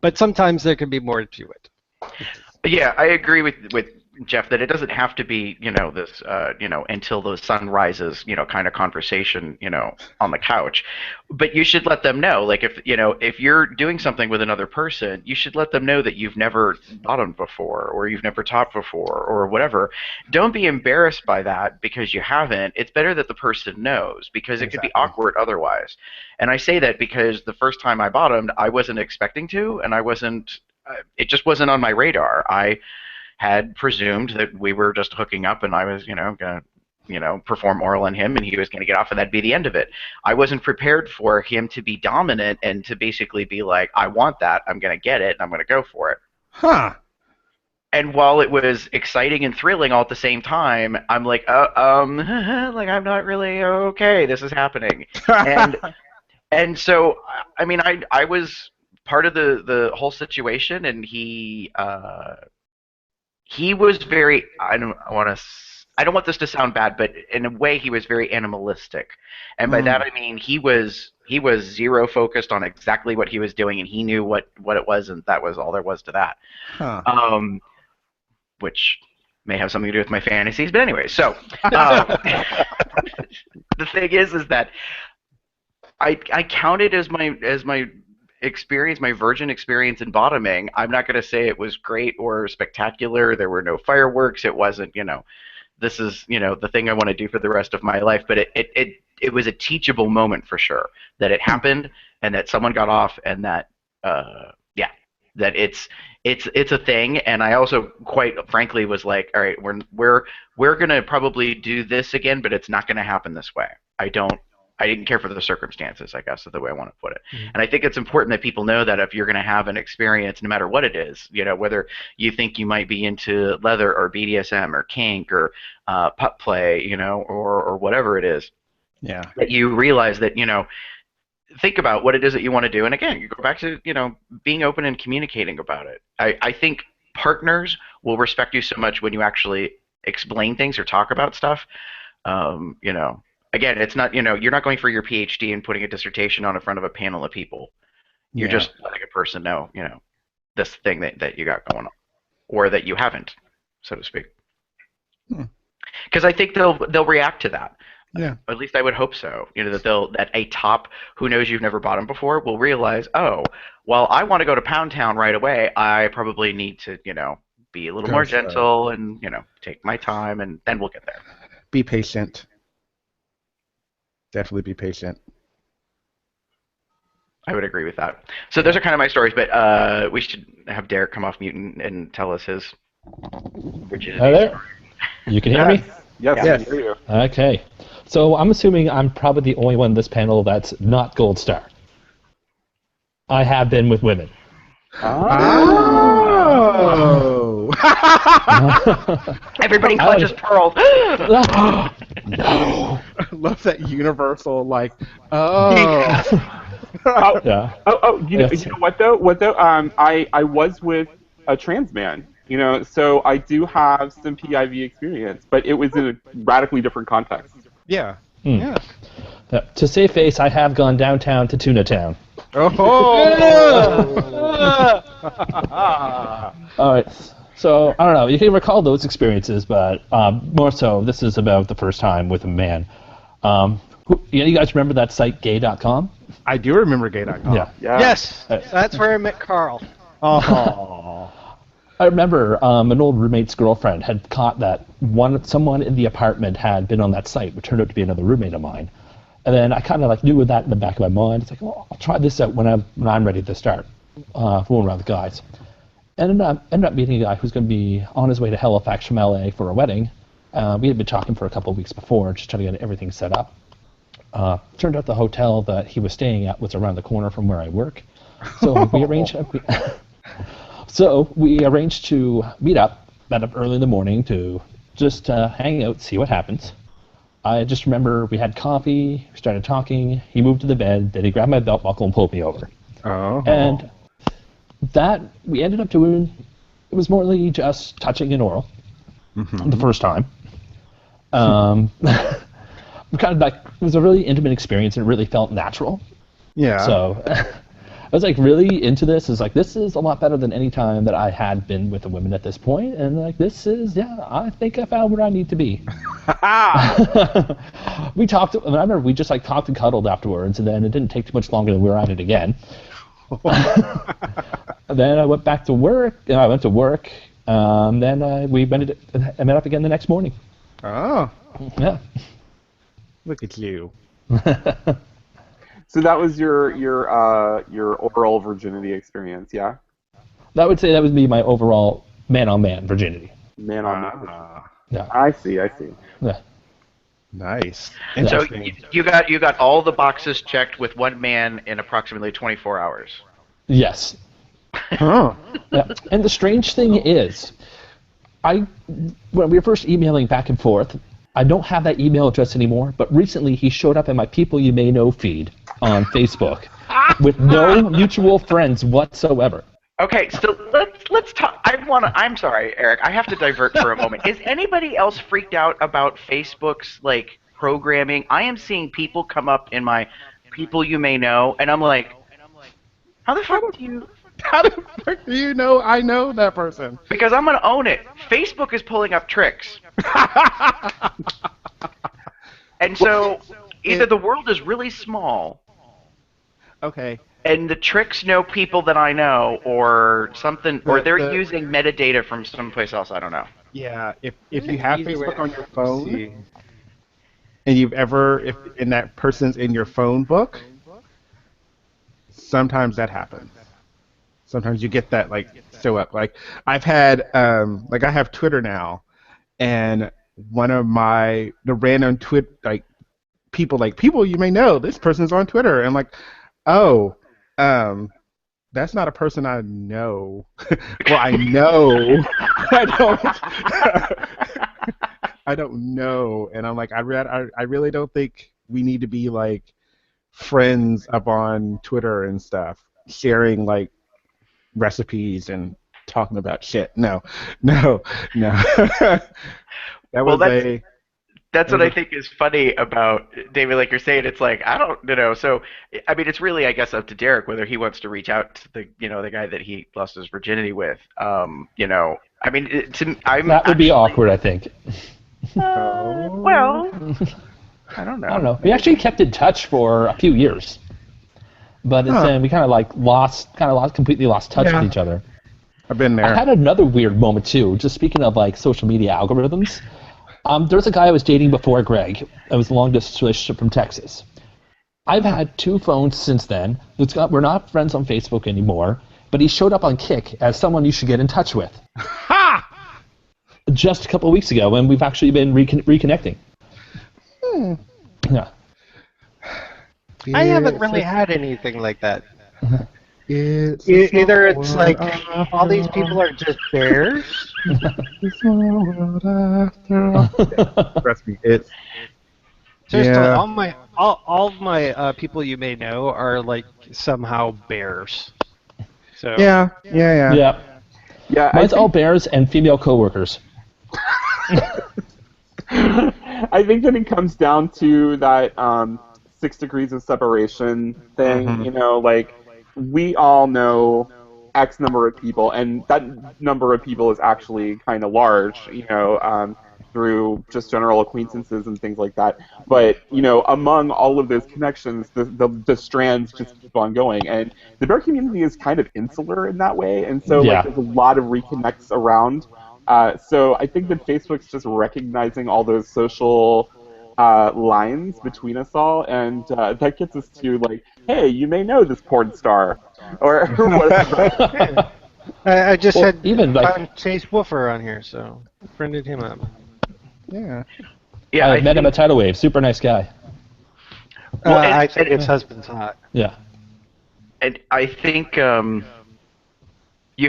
But sometimes there can be more to it. Yeah, I agree with Jeff that it doesn't have to be, this, until the sun rises, kind of conversation, on the couch. But you should let them know, like if you're doing something with another person, you should let them know that you've never bottomed before or you've never topped before or whatever. Don't be embarrassed by that because you haven't. It's better that the person knows because it could be awkward otherwise. And I say that because the first time I bottomed, I wasn't expecting to, and it just wasn't on my radar. I had presumed that we were just hooking up and I was, going to, perform oral on him and he was going to get off and that'd be the end of it. I wasn't prepared for him to be dominant and to basically be like, I want that, I'm going to get it, and I'm going to go for it. Huh. And while it was exciting and thrilling all at the same time, I'm like, like I'm not really okay, this is happening. And so, I mean, I was part of the whole situation and he was very, I don't want this to sound bad, but in a way he was very animalistic. And by that I mean he was zero focused on exactly what he was doing and he knew what it was and that was all there was to that. Huh. Which may have something to do with my fantasies, but anyway, so the thing is that I count it as my experience, my virgin experience in bottoming. I'm not going to say it was great or spectacular. There were no fireworks. It wasn't, this is, the thing I want to do for the rest of my life. But it was a teachable moment for sure that it happened and that someone got off and that, that it's a thing. And I also quite frankly was like, all right, we're going to probably do this again, but it's not going to happen this way. I didn't care for the circumstances, I guess is the way I want to put it. Mm-hmm. And I think it's important that people know that if you're going to have an experience, no matter what it is, whether you think you might be into leather or BDSM or kink or putt play, or whatever it is, that you realize that, think about what it is that you want to do. And again, you go back to, being open and communicating about it. I think partners will respect you so much when you actually explain things or talk about stuff, Again, it's not, you're not going for your PhD and putting a dissertation on in front of a panel of people. You're just letting a person know, this thing that you got going on, or that you haven't, so to speak. Because I think they'll react to that. Yeah. At least I would hope so. That a top who knows you've never bought them before will realize, oh, well, I want to go to Pound Town right away. I probably need to, be a little more gentle and, take my time, and then we'll get there. Be patient. Definitely be patient. I would agree with that. So those are kind of my stories, but we should have Derek come off mute and tell us his virginity. Hi there. You can hear me? Yes. I can hear you. Okay. So I'm assuming I'm probably the only one in this panel that's not Gold Star. I have been with women. Oh! Everybody clutches pearls. No. I love that universal, like, you know what though? I was with a trans man, so I do have some PIV experience, but it was in a radically different context. Yeah. Yeah. To save face, I have gone downtown to Tuna Town. All right. So, I don't know, you can recall those experiences, but more so, this is about the first time with a man. You guys remember that site, gay.com? I do remember gay.com. Yeah. Yes, that's where I met Carl. Oh. I remember an old roommate's girlfriend had caught that someone in the apartment had been on that site, which turned out to be another roommate of mine. And then I kind of like knew that in the back of my mind. It's like, well, I'll try this out when I'm ready to start fooling around with guys. And ended up meeting a guy who's going to be on his way to Halifax from LA for a wedding. We had been talking for a couple of weeks before, just trying to get everything set up. Turned out the hotel that he was staying at was around the corner from where I work. So we arranged. So we arranged to met up early in the morning to just hang out, see what happens. I just remember we had coffee, we started talking, he moved to the bed, then he grabbed my belt buckle and pulled me over. Oh. And that we ended up doing, it was morely just touching and oral the first time. Kind of like, it was a really intimate experience and it really felt natural. Yeah. So I was like really into this. It's like, this is a lot better than any time that I had been with a woman at this point. And like, this is, I think I found where I need to be. We talked, I remember we just like talked and cuddled afterwards, and then it didn't take too much longer than we were at it again. Then I went back to work, and I went to work. Then I met up again the next morning. Oh. Yeah. Look at you. So that was your oral virginity experience, yeah? That would be my overall man-on-man virginity. Man. Yeah. I see. Yeah. Nice. So Interesting. you got all the boxes checked with one man in approximately 24 hours. Yes. Huh. Yeah. And the strange thing is, when we were first emailing back and forth, I don't have that email address anymore, but recently he showed up in my People You May Know feed on Facebook with no mutual friends whatsoever. Okay, so let's talk. I'm sorry, Eric. I have to divert for a moment. Is anybody else freaked out about Facebook's like programming? I am seeing people come up in my People You May Know, and I'm like, how the fuck do you? How the fuck do you know I know that person? Because I'm gonna own it. Facebook is pulling up tricks. And so either the world is really small, Okay. and the tricks know people that I know, or something, or they're using metadata from someplace else. I don't know. Yeah, if you have Either way, Facebook on your see. phone, and and that person's in your phone book, sometimes that happens. Sometimes you get that like show up. Like I've had I have Twitter now, and one of the random people you may know, this person's on Twitter, and I'm like, oh, that's not a person I know. Well, I know. I don't know, and I'm like, I really don't think we need to be like friends up on Twitter and stuff, sharing like recipes and talking about shit. No. That's what I think is funny about David. Like you're saying, it's like I don't know. So I mean, it's really I guess up to Derek whether he wants to reach out to the guy that he lost his virginity with. I mean, That would be awkward, I think. Well, I don't know. We actually kept in touch for a few years, but then we completely lost touch with each other. I've been there. I had another weird moment too. Just speaking of like social media algorithms, there was a guy I was dating before Greg. It was a long distance relationship from Texas. I've had 2 phones since then. We're not friends on Facebook anymore, but he showed up on Kik as someone you should get in touch with. Ha! Just a couple of weeks ago, and we've actually been reconnecting. Yeah. I haven't really had anything like that. It's Either it's like all these people are just bears. Trust me, it's Seriously, all of my people you may know are like somehow bears. So yeah. Yeah. Mine's all bears and female coworkers. I think that it comes down to that 6 degrees of separation thing. Mm-hmm. Like we all know X number of people, and that number of people is actually kind of large. through just general acquaintances and things like that. But among all of those connections, the strands just keep on going, and the bear community is kind of insular in that way, and so like Yeah. there's a lot of reconnects around. So I think that Facebook's just recognizing all those social lines between us all, and that gets us to like, hey, you may know this porn star, or whatever. Yeah. I just Well, had even, like- found Chase Woofer on here, so I friended him up. Yeah. Yeah, I met him think- at Tidal Wave. Super nice guy. Well, and- I think his husband's hot. Yeah. And I think you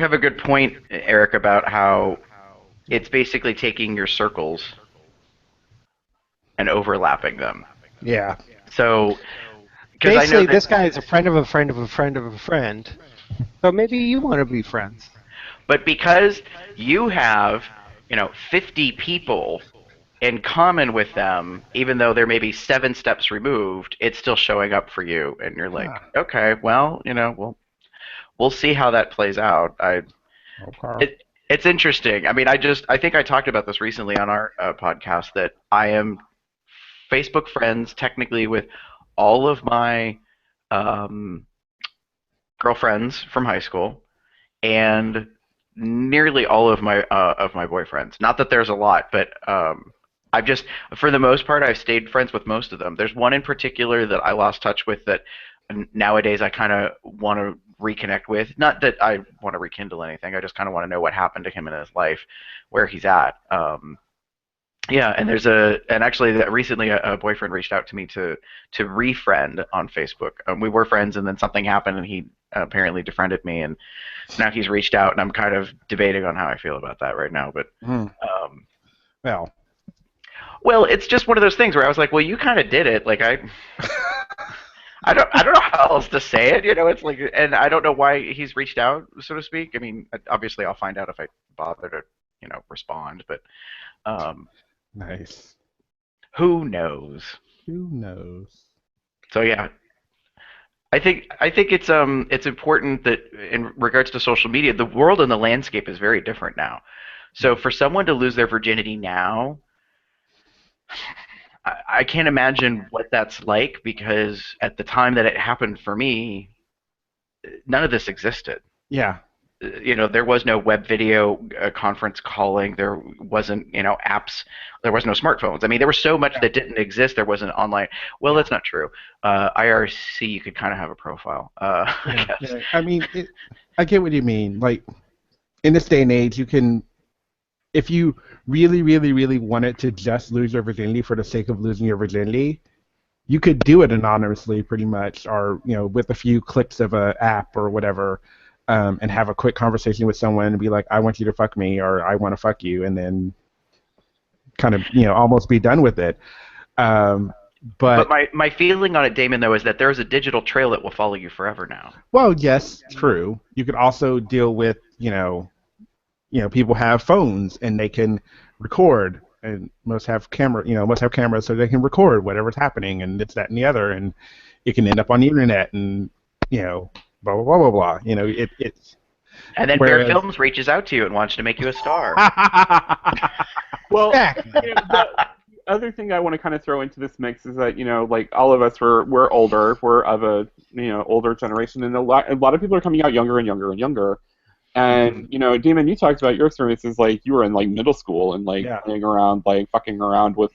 have a good point, Eric, about how it's basically taking your circles and overlapping them. Yeah. So, because I know Basically, that, this guy is a friend of a friend of a friend of a friend. So maybe you want to be friends. but because you have, 50 people in common with them, even though they're maybe 7 steps removed, it's still showing up for you, and you're like, okay, well, we'll see how that plays out. Okay. It's interesting. I mean, I think I talked about this recently on our podcast that I am Facebook friends technically with all of my girlfriends from high school and nearly all of my boyfriends. Not that there's a lot, but I've just, for the most part, I've stayed friends with most of them. There's one in particular that I lost touch with that nowadays I kind of want to reconnect with. Not that I want to rekindle anything. I just kind of want to know what happened to him in his life, where he's at. Yeah, and actually recently a boyfriend reached out to me to refriend on Facebook. We were friends, and then something happened, and he apparently defriended me, and now he's reached out, and I'm kind of debating on how I feel about that right now. But well, it's just one of those things where I was like, well, you kind of did it. Like I don't know how else to say it. It's like, and I don't know why he's reached out, so to speak. I mean, obviously I'll find out if I bother to respond, but. Nice. Who knows? Who knows? So yeah, I think it's important that in regards to social media, the world and the landscape is very different now. So for someone to lose their virginity now, I can't imagine what that's like, because at the time that it happened for me, none of this existed. Yeah. There was no web video conference calling. There wasn't, apps. There was no smartphones. I mean, there was so much that didn't exist. There wasn't online. Well, that's not true. IRC, you could kind of have a profile. I guess. Yeah. I mean, I get what you mean. Like, in this day and age, you can, if you really, really, really wanted to just lose your virginity for the sake of losing your virginity, you could do it anonymously, pretty much, or with a few clicks of an app or whatever. And have a quick conversation with someone and be like, I want you to fuck me, or I want to fuck you, and then kind of, almost be done with it. But my feeling on it, Damon, though, is that there's a digital trail that will follow you forever now. Well, yes, true. You could also deal with, people have phones and they can record, and most have cameras so they can record whatever's happening, and it's that and the other, and it can end up on the internet, and blah blah blah blah blah. It's. And then Bear Films reaches out to you and wants to make you a star. Well, the other thing I want to kind of throw into this mix is that like all of us we're older, we're of a older generation, and a lot of people are coming out younger and younger and younger. And Damon, you talked about your experiences, like you were in like middle school and like playing around, like fucking around with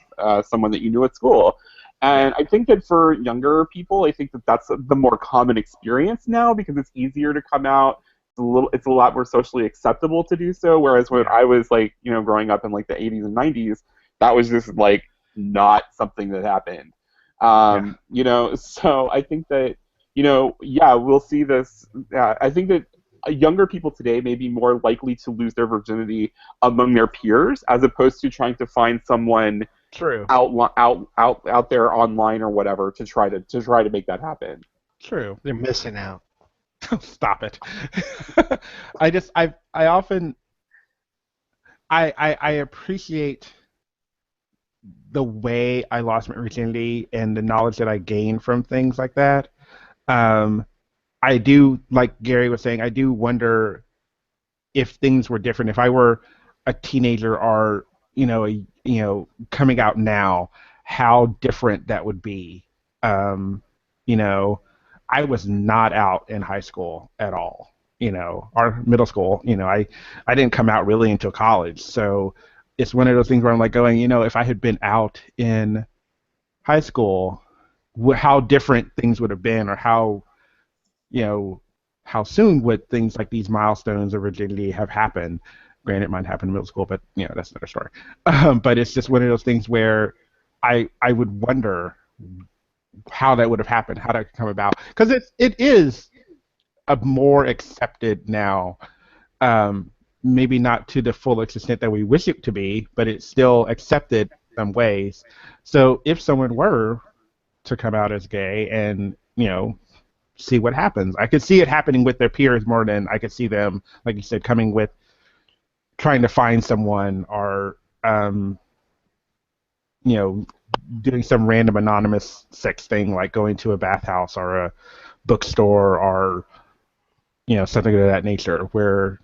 someone that you knew at school. And I think that for younger people, I think that that's the more common experience now, because it's easier to come out. It's a lot more socially acceptable to do so. Whereas when I was like, growing up in like the 80s and 90s, that was just like not something that happened. So I think that, we'll see this. I think that younger people today may be more likely to lose their virginity among their peers, as opposed to trying to find someone True. out there online or whatever to try to make that happen. True. They're missing out. Stop it. I often appreciate the way I lost my virginity and the knowledge that I gained from things like that. I do, like Gary was saying, I do wonder if things were different. If I were a teenager or coming out now, how different that would be. Um, you know, I was not out in high school at all. Our middle school. I didn't come out really until college. So it's one of those things where I'm like going, if I had been out in high school, how different things would have been, or you know, how soon would things like these milestones of virginity have happened? Granted, mine happened in middle school, but that's another story. But it's just one of those things where I would wonder how that would have happened, how that could come about, because it is a more accepted now. Maybe not to the full extent that we wish it to be, but it's still accepted in some ways. So if someone were to come out as gay and see what happens, I could see it happening with their peers more than I could see them, like you said, coming with trying to find someone, or doing some random anonymous sex thing, like going to a bathhouse or a bookstore, or something of that nature, where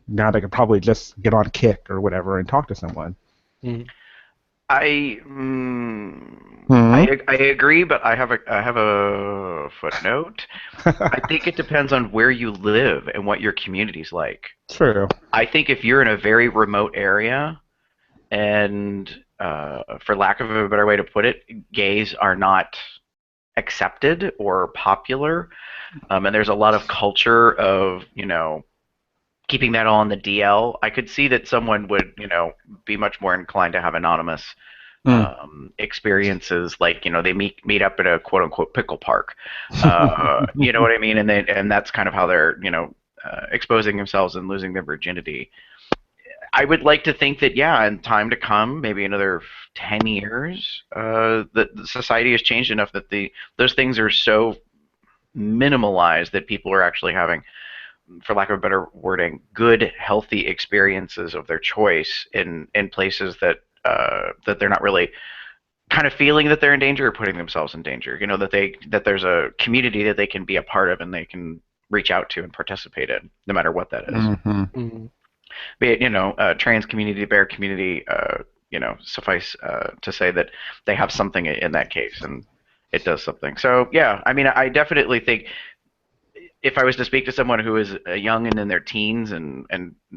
now they could probably just get on Kick or whatever and talk to someone. Mhm. I agree, but I have a footnote. I think it depends on where you live and what your community's like. True. I think if you're in a very remote area, and for lack of a better way to put it, gays are not accepted or popular, and there's a lot of culture of keeping that all on the DL. I could see that someone would be much more inclined to have anonymous experiences, like they meet up at a quote unquote pickle park. You know what I mean? And that's kind of how they're exposing themselves and losing their virginity. I would like to think that, yeah, in time to come, maybe another 10 years, that the society has changed enough that those things are so minimalized that people are actually having, for lack of a better wording, good, healthy experiences of their choice in places that they're not really kind of feeling that they're in danger or putting themselves in danger. That there's a community that they can be a part of and they can reach out to and participate in, no matter what that is. Mm-hmm. Mhm. Be it trans community, bear community, suffice to say that they have something in that case, and it does something. So yeah, I mean, I definitely think if I was to speak to someone who is young and in their teens, and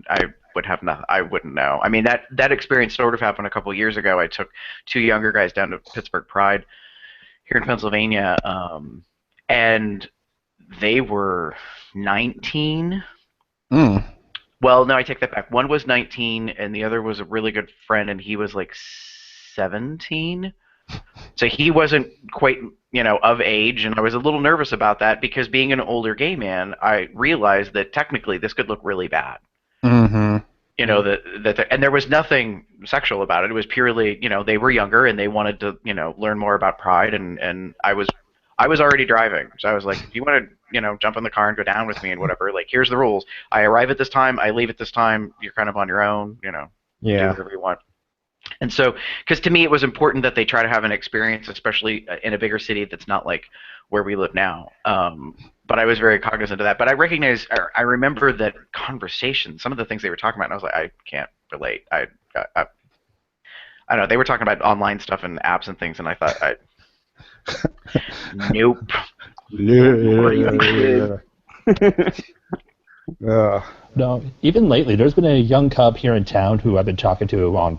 I would have nothing, I wouldn't know. I mean, that experience sort of happened a couple of years ago. I took two younger guys down to Pittsburgh Pride here in Pennsylvania, and they were 19. Mm. Well, no, I take that back. One was 19, and the other was a really good friend, and he was like 17. So he wasn't quite, of age, and I was a little nervous about that because being an older gay man, I realized that technically this could look really bad. Mm-hmm. And there was nothing sexual about it. It was purely, they were younger and they wanted to, learn more about Pride, and I was already driving, so I was like, if you want to, jump in the car and go down with me and whatever, like, here's the rules. I arrive at this time, I leave at this time. You're kind of on your own, do Yeah. whatever you want. And so, because to me it was important that they try to have an experience, especially in a bigger city that's not like where we live now. But I was very cognizant of that. But I remember that conversation, some of the things they were talking about, and I was like, I can't relate. I don't know. They were talking about online stuff and apps and things, and I thought, nope. Yeah. No, even lately, there's been a young cub here in town who I've been talking to on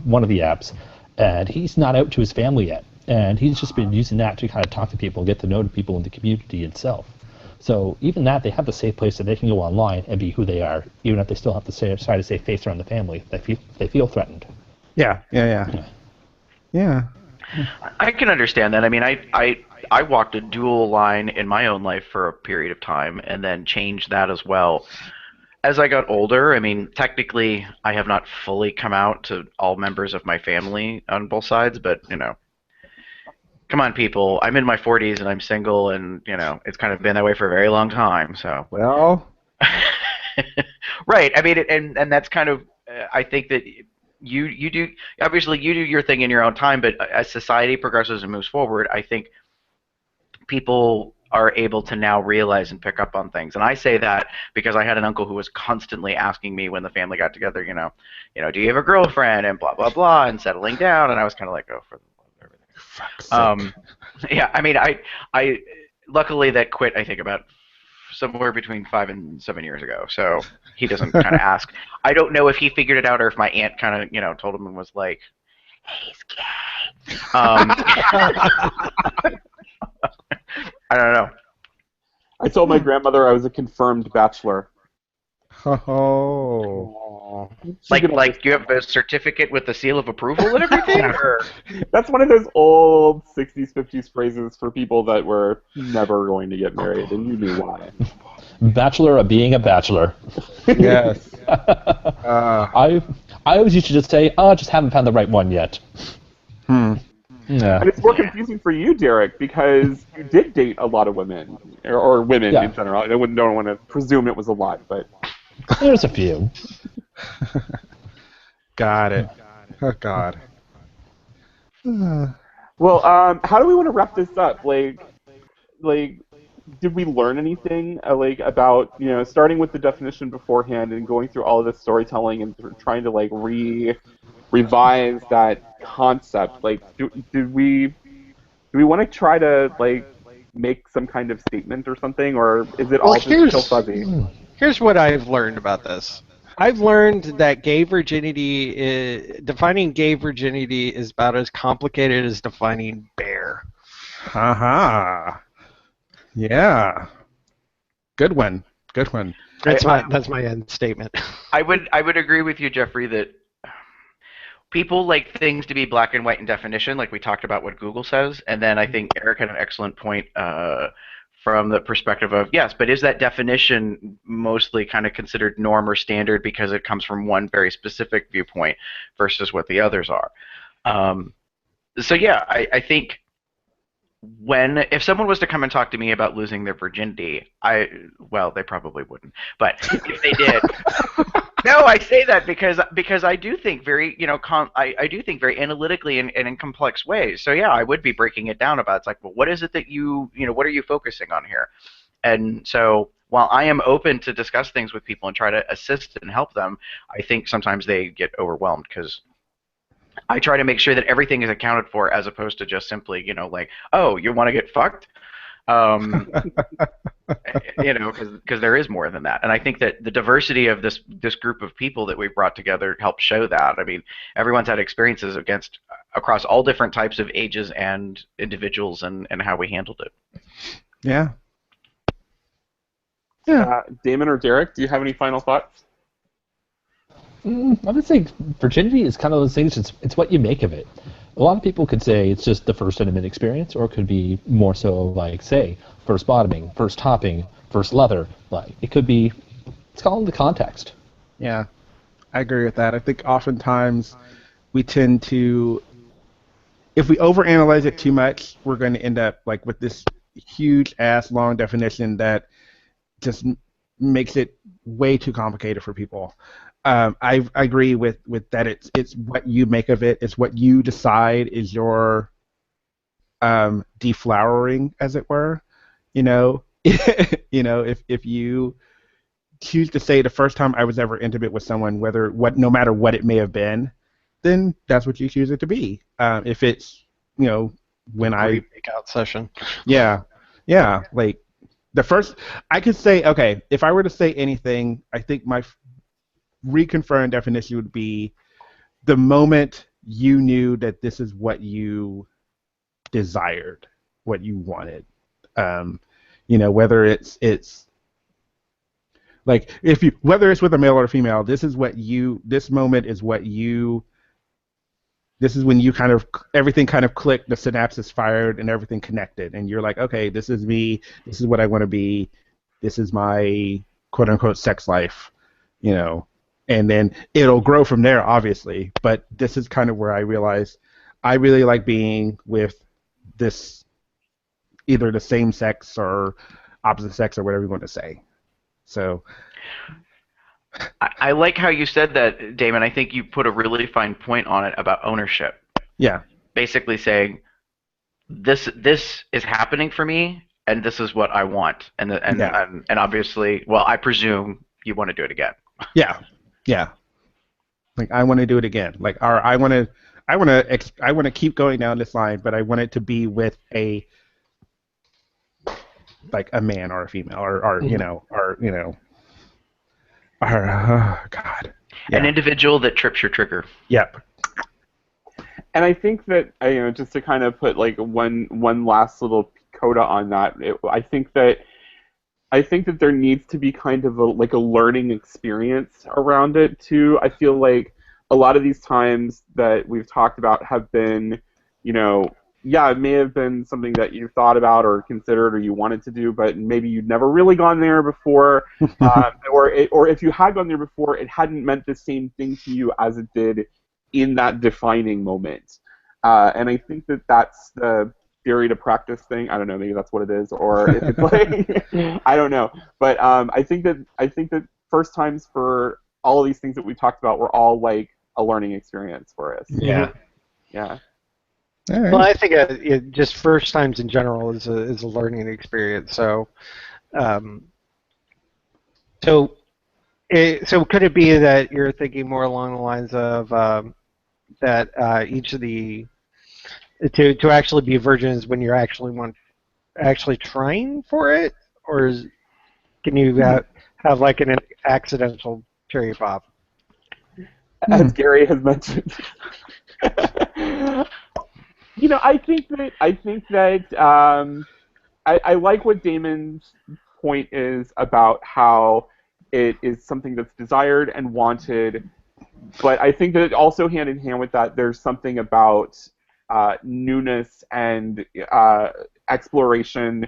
one of the apps, and he's not out to his family yet. And he's just been using that to kind of talk to people and get to know the people in the community itself. So even that, they have a safe place that they can go online and be who they are, even if they still have to try to save face around the family. They feel threatened. Yeah. I can understand that. I mean, I walked a dual line in my own life for a period of time and then changed that as well. As I got older, I mean, technically, I have not fully come out to all members of my family on both sides, but, come on, people. I'm in my 40s and I'm single, and, it's kind of been that way for a very long time, so. Well. Right. I mean, and that's kind of, I think that you do, obviously you do your thing in your own time, but as society progresses and moves forward, I think people are able to now realize and pick up on things. And I say that because I had an uncle who was constantly asking me when the family got together, do you have a girlfriend and blah blah blah and settling down, and I was kind of like, oh, for the love of everything. Fuck's sake. Yeah, I mean, I luckily that quit, I think, about somewhere between 5 and 7 years ago, so he doesn't kind of ask. I don't know if he figured it out or if my aunt kind of told him and was like, he's gay. I don't know. I told my grandmother I was a confirmed bachelor. Oh. Like you have a certificate with the seal of approval and everything? Or? That's one of those old 60s, 50s phrases for people that were never going to get married, and you knew why. Bachelor of being a bachelor. Yes. I always used to just say, oh, I just haven't found the right one yet. Yeah. And it's more confusing for you, Derek, because you did date a lot of women, or women in general. I don't want to presume it was a lot, but... There's a few. Got it. Oh, God. Well, how do we want to wrap this up? Like, did we learn anything, about, starting with the definition beforehand and going through all of this storytelling and trying to, revise that concept? Like, do we want to try to, make some kind of statement or something, or is it all just still fuzzy? Here's what I've learned about this. I've learned that defining gay virginity is about as complicated as defining bear. Haha. Yeah. Good one. That's my end statement. I would agree with you, Jeffrey, that people like things to be black and white in definition, like we talked about what Google says, and then I think Eric had an excellent point from the perspective of, yes, but is that definition mostly kind of considered norm or standard because it comes from one very specific viewpoint versus what the others are? So yeah, I think if someone was to come and talk to me about losing their virginity, they probably wouldn't, but if they did, no, I say that because I do think very, I do think very analytically and in complex ways. So yeah, I would be breaking it down about, it's like, well, what is it that what are you focusing on here? And so while I am open to discuss things with people and try to assist and help them, I think sometimes they get overwhelmed because I try to make sure that everything is accounted for as opposed to just simply, oh, you want to get fucked? Because there is more than that. And I think that the diversity of this group of people that we've brought together helps show that. I mean, everyone's had experiences across all different types of ages and individuals and how we handled it. Yeah. Damon or Derek, do you have any final thoughts? I would say virginity is kind of those things, it's what you make of it. A lot of people could say it's just the first intimate experience, or it could be more so like, say, first bottoming, first topping, first leather. Like, it could be, it's all in the context. Yeah, I agree with that. I think oftentimes we tend to, if we overanalyze it too much, we're going to end up like with this huge ass long definition that just makes it way too complicated for people. I agree with that. It's what you make of it. It's what you decide is your deflowering, as it were. If you choose to say the first time I was ever intimate with someone, no matter what it may have been, then that's what you choose it to be. If it's when I makeout session. Yeah, like the first I could say, okay, if I were to say anything, I think my reconfirmed definition would be the moment you knew that this is what you desired, what you wanted. Whether it's like whether it's with a male or a female, this is when you kind of everything kind of clicked, the synapses fired and everything connected, and you're like, okay, this is me, this is what I want to be, this is my quote unquote sex life, and then it'll grow from there, obviously. But this is kind of where I realized I really like being with this, either the same sex or opposite sex or whatever you want to say. So I like how you said that, Damon. I think you put a really fine point on it about ownership. Yeah. Basically saying, this is happening for me, and this is what I want, and obviously, well, I presume you want to do it again. Yeah, yeah. Like I want to do it again. Like, or I want to keep going down this line, but I want it to be with a man or a female, or God. An Yeah. individual that trips your trigger. Yep. And I think that just to kind of put like one last little coda on that, I think that there needs to be kind of a learning experience around it too. I feel like a lot of these times that we've talked about have been, yeah, it may have been something that you thought about or considered or you wanted to do, but maybe you'd never really gone there before, or if you had gone there before, it hadn't meant the same thing to you as it did in that defining moment. And I think that that's the theory to practice thing. I don't know, maybe that's what it is, or if it's like I don't know. But I think that first times for all of these things that we talked about were all like a learning experience for us. Yeah. Yeah. All right. Well, I think just first times in general is a learning experience. So, so could it be that you're thinking more along the lines of that each of the to actually be virgins when you're actually trying for it, or can you have like an accidental cherry pop? As Gary has mentioned. I think that I like what Damon's point is about how it is something that's desired and wanted, but I think that also hand in hand with that, there's something about newness and exploration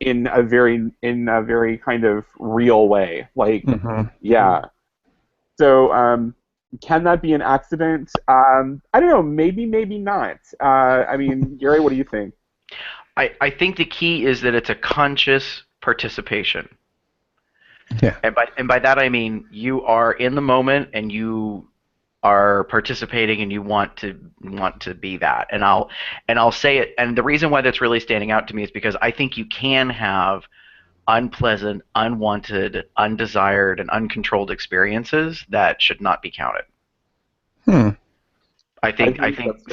in a very kind of real way. Like, yeah. So, can that be an accident? I don't know. Maybe, maybe not. I mean, Gary, what do you think? I think the key is that it's a conscious participation. Yeah. And by that I mean you are in the moment and you are participating and you want to be that. And I'll say it. And the reason why that's really standing out to me is because I think you can have unpleasant, unwanted, undesired, and uncontrolled experiences that should not be counted. I think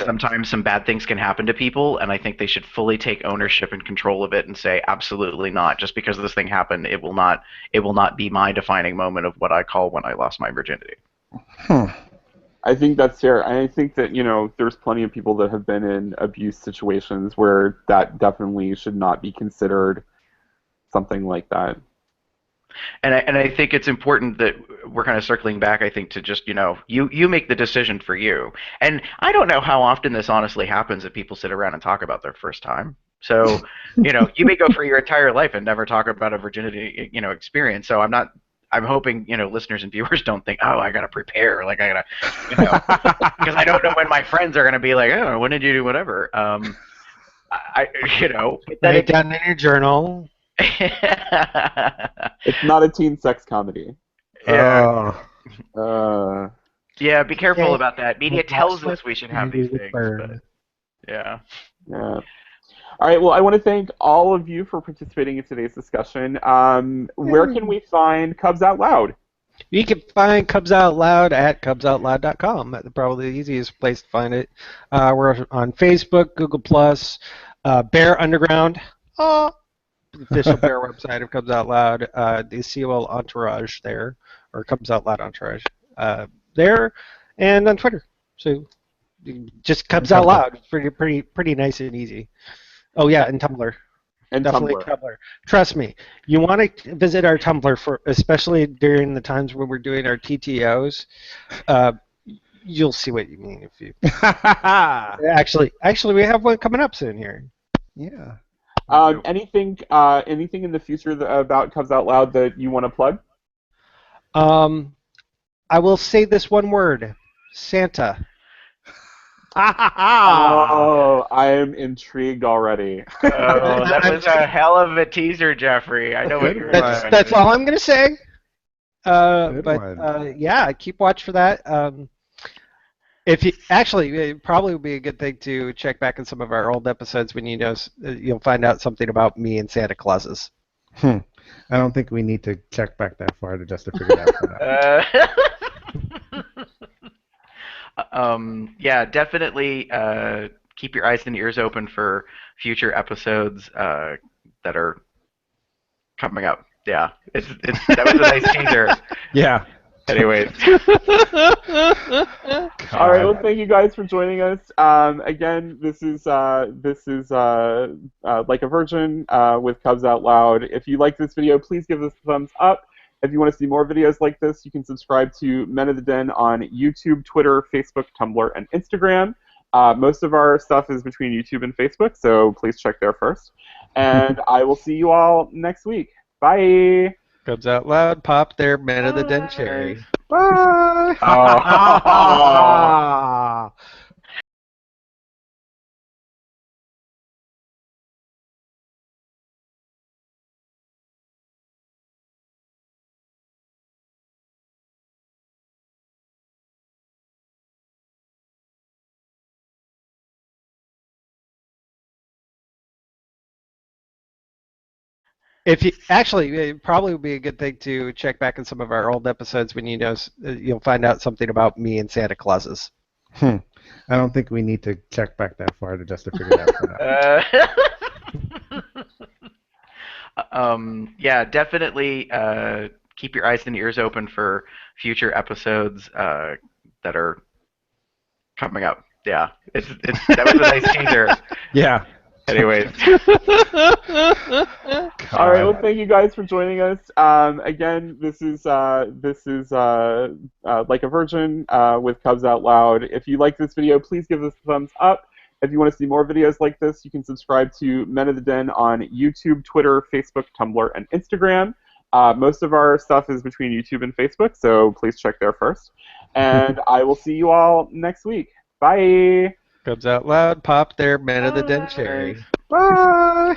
sometimes some bad things can happen to people, and I think they should fully take ownership and control of it and say, absolutely not. Just because this thing happened, it will not be my defining moment of what I call when I lost my virginity. I think that's fair. And I think that, there's plenty of people that have been in abuse situations where that definitely should not be considered something like that. And I think it's important that we're kind of circling back, I think, to just, you make the decision for you. And I don't know how often this honestly happens that people sit around and talk about their first time. So, you may go for your entire life and never talk about a virginity, experience. So I'm hoping, listeners and viewers don't think, oh, I got to prepare. Like, I got to, because I don't know when my friends are going to be like, oh, when did you do whatever? Write it down in your journal. It's not a teen sex comedy. Yeah. Yeah, be careful about that. Media tells us we should have these things. But, yeah. Yeah. All right, well, I want to thank all of you for participating in today's discussion. Where can we find Cubs Out Loud? You can find Cubs Out Loud at cubsoutloud.com. That's probably the easiest place to find it. We're on Facebook, Google+, Bear Underground, the official Bear website of Cubs Out Loud, the COL Entourage there, or Cubs Out Loud Entourage there, and on Twitter. So just Cubs Out Loud. Pretty nice and easy. Oh yeah, and Tumblr. And definitely Tumblr. Trust me, you want to visit our Tumblr especially during the times when we're doing our TTOs. You'll see what you mean if you. Actually, we have one coming up soon here. Yeah. Anything in the future about Cubs Out Loud that you want to plug? I will say this one word: Santa. Oh, I am intrigued already. Oh, that was a hell of a teaser, Jeffrey. I know what you're saying. That's all I'm going to say. Yeah, keep watch for that. If you actually, it probably would be a good thing to check back in some of our old episodes when you'll find out something about me and Santa Clauses. I don't think we need to check back that far just to figure that one out. Yeah, definitely keep your eyes and ears open for future episodes that are coming up. Yeah, that was a nice teaser. Yeah. Anyways. All right. Well, thank you guys for joining us. Again, this is Like a Virgin with Cubs Out Loud. If you like this video, please give us a thumbs up. If you want to see more videos like this, you can subscribe to Men of the Den on YouTube, Twitter, Facebook, Tumblr, and Instagram. Most of our stuff is between YouTube and Facebook, so please check there first. And I will see you all next week. Bye. Cubs Out Loud, pop their Men of the Den cherry. Bye. If you actually, it probably would be a good thing to check back in some of our old episodes when you'll find out something about me and Santa Clauses. I don't think we need to check back that far just to figure that one out. Yeah, definitely keep your eyes and ears open for future episodes that are coming up. Yeah, that was a nice teaser. Yeah. Anyways. All right. Well, thank you guys for joining us. Again, this is Like a Virgin with Cubs Out Loud. If you like this video, please give us a thumbs up. If you want to see more videos like this, you can subscribe to Men of the Den on YouTube, Twitter, Facebook, Tumblr, and Instagram. Most of our stuff is between YouTube and Facebook, so please check there first. And I will see you all next week. Bye. Cubs Out Loud, pop their Men of the Den cherry. Bye.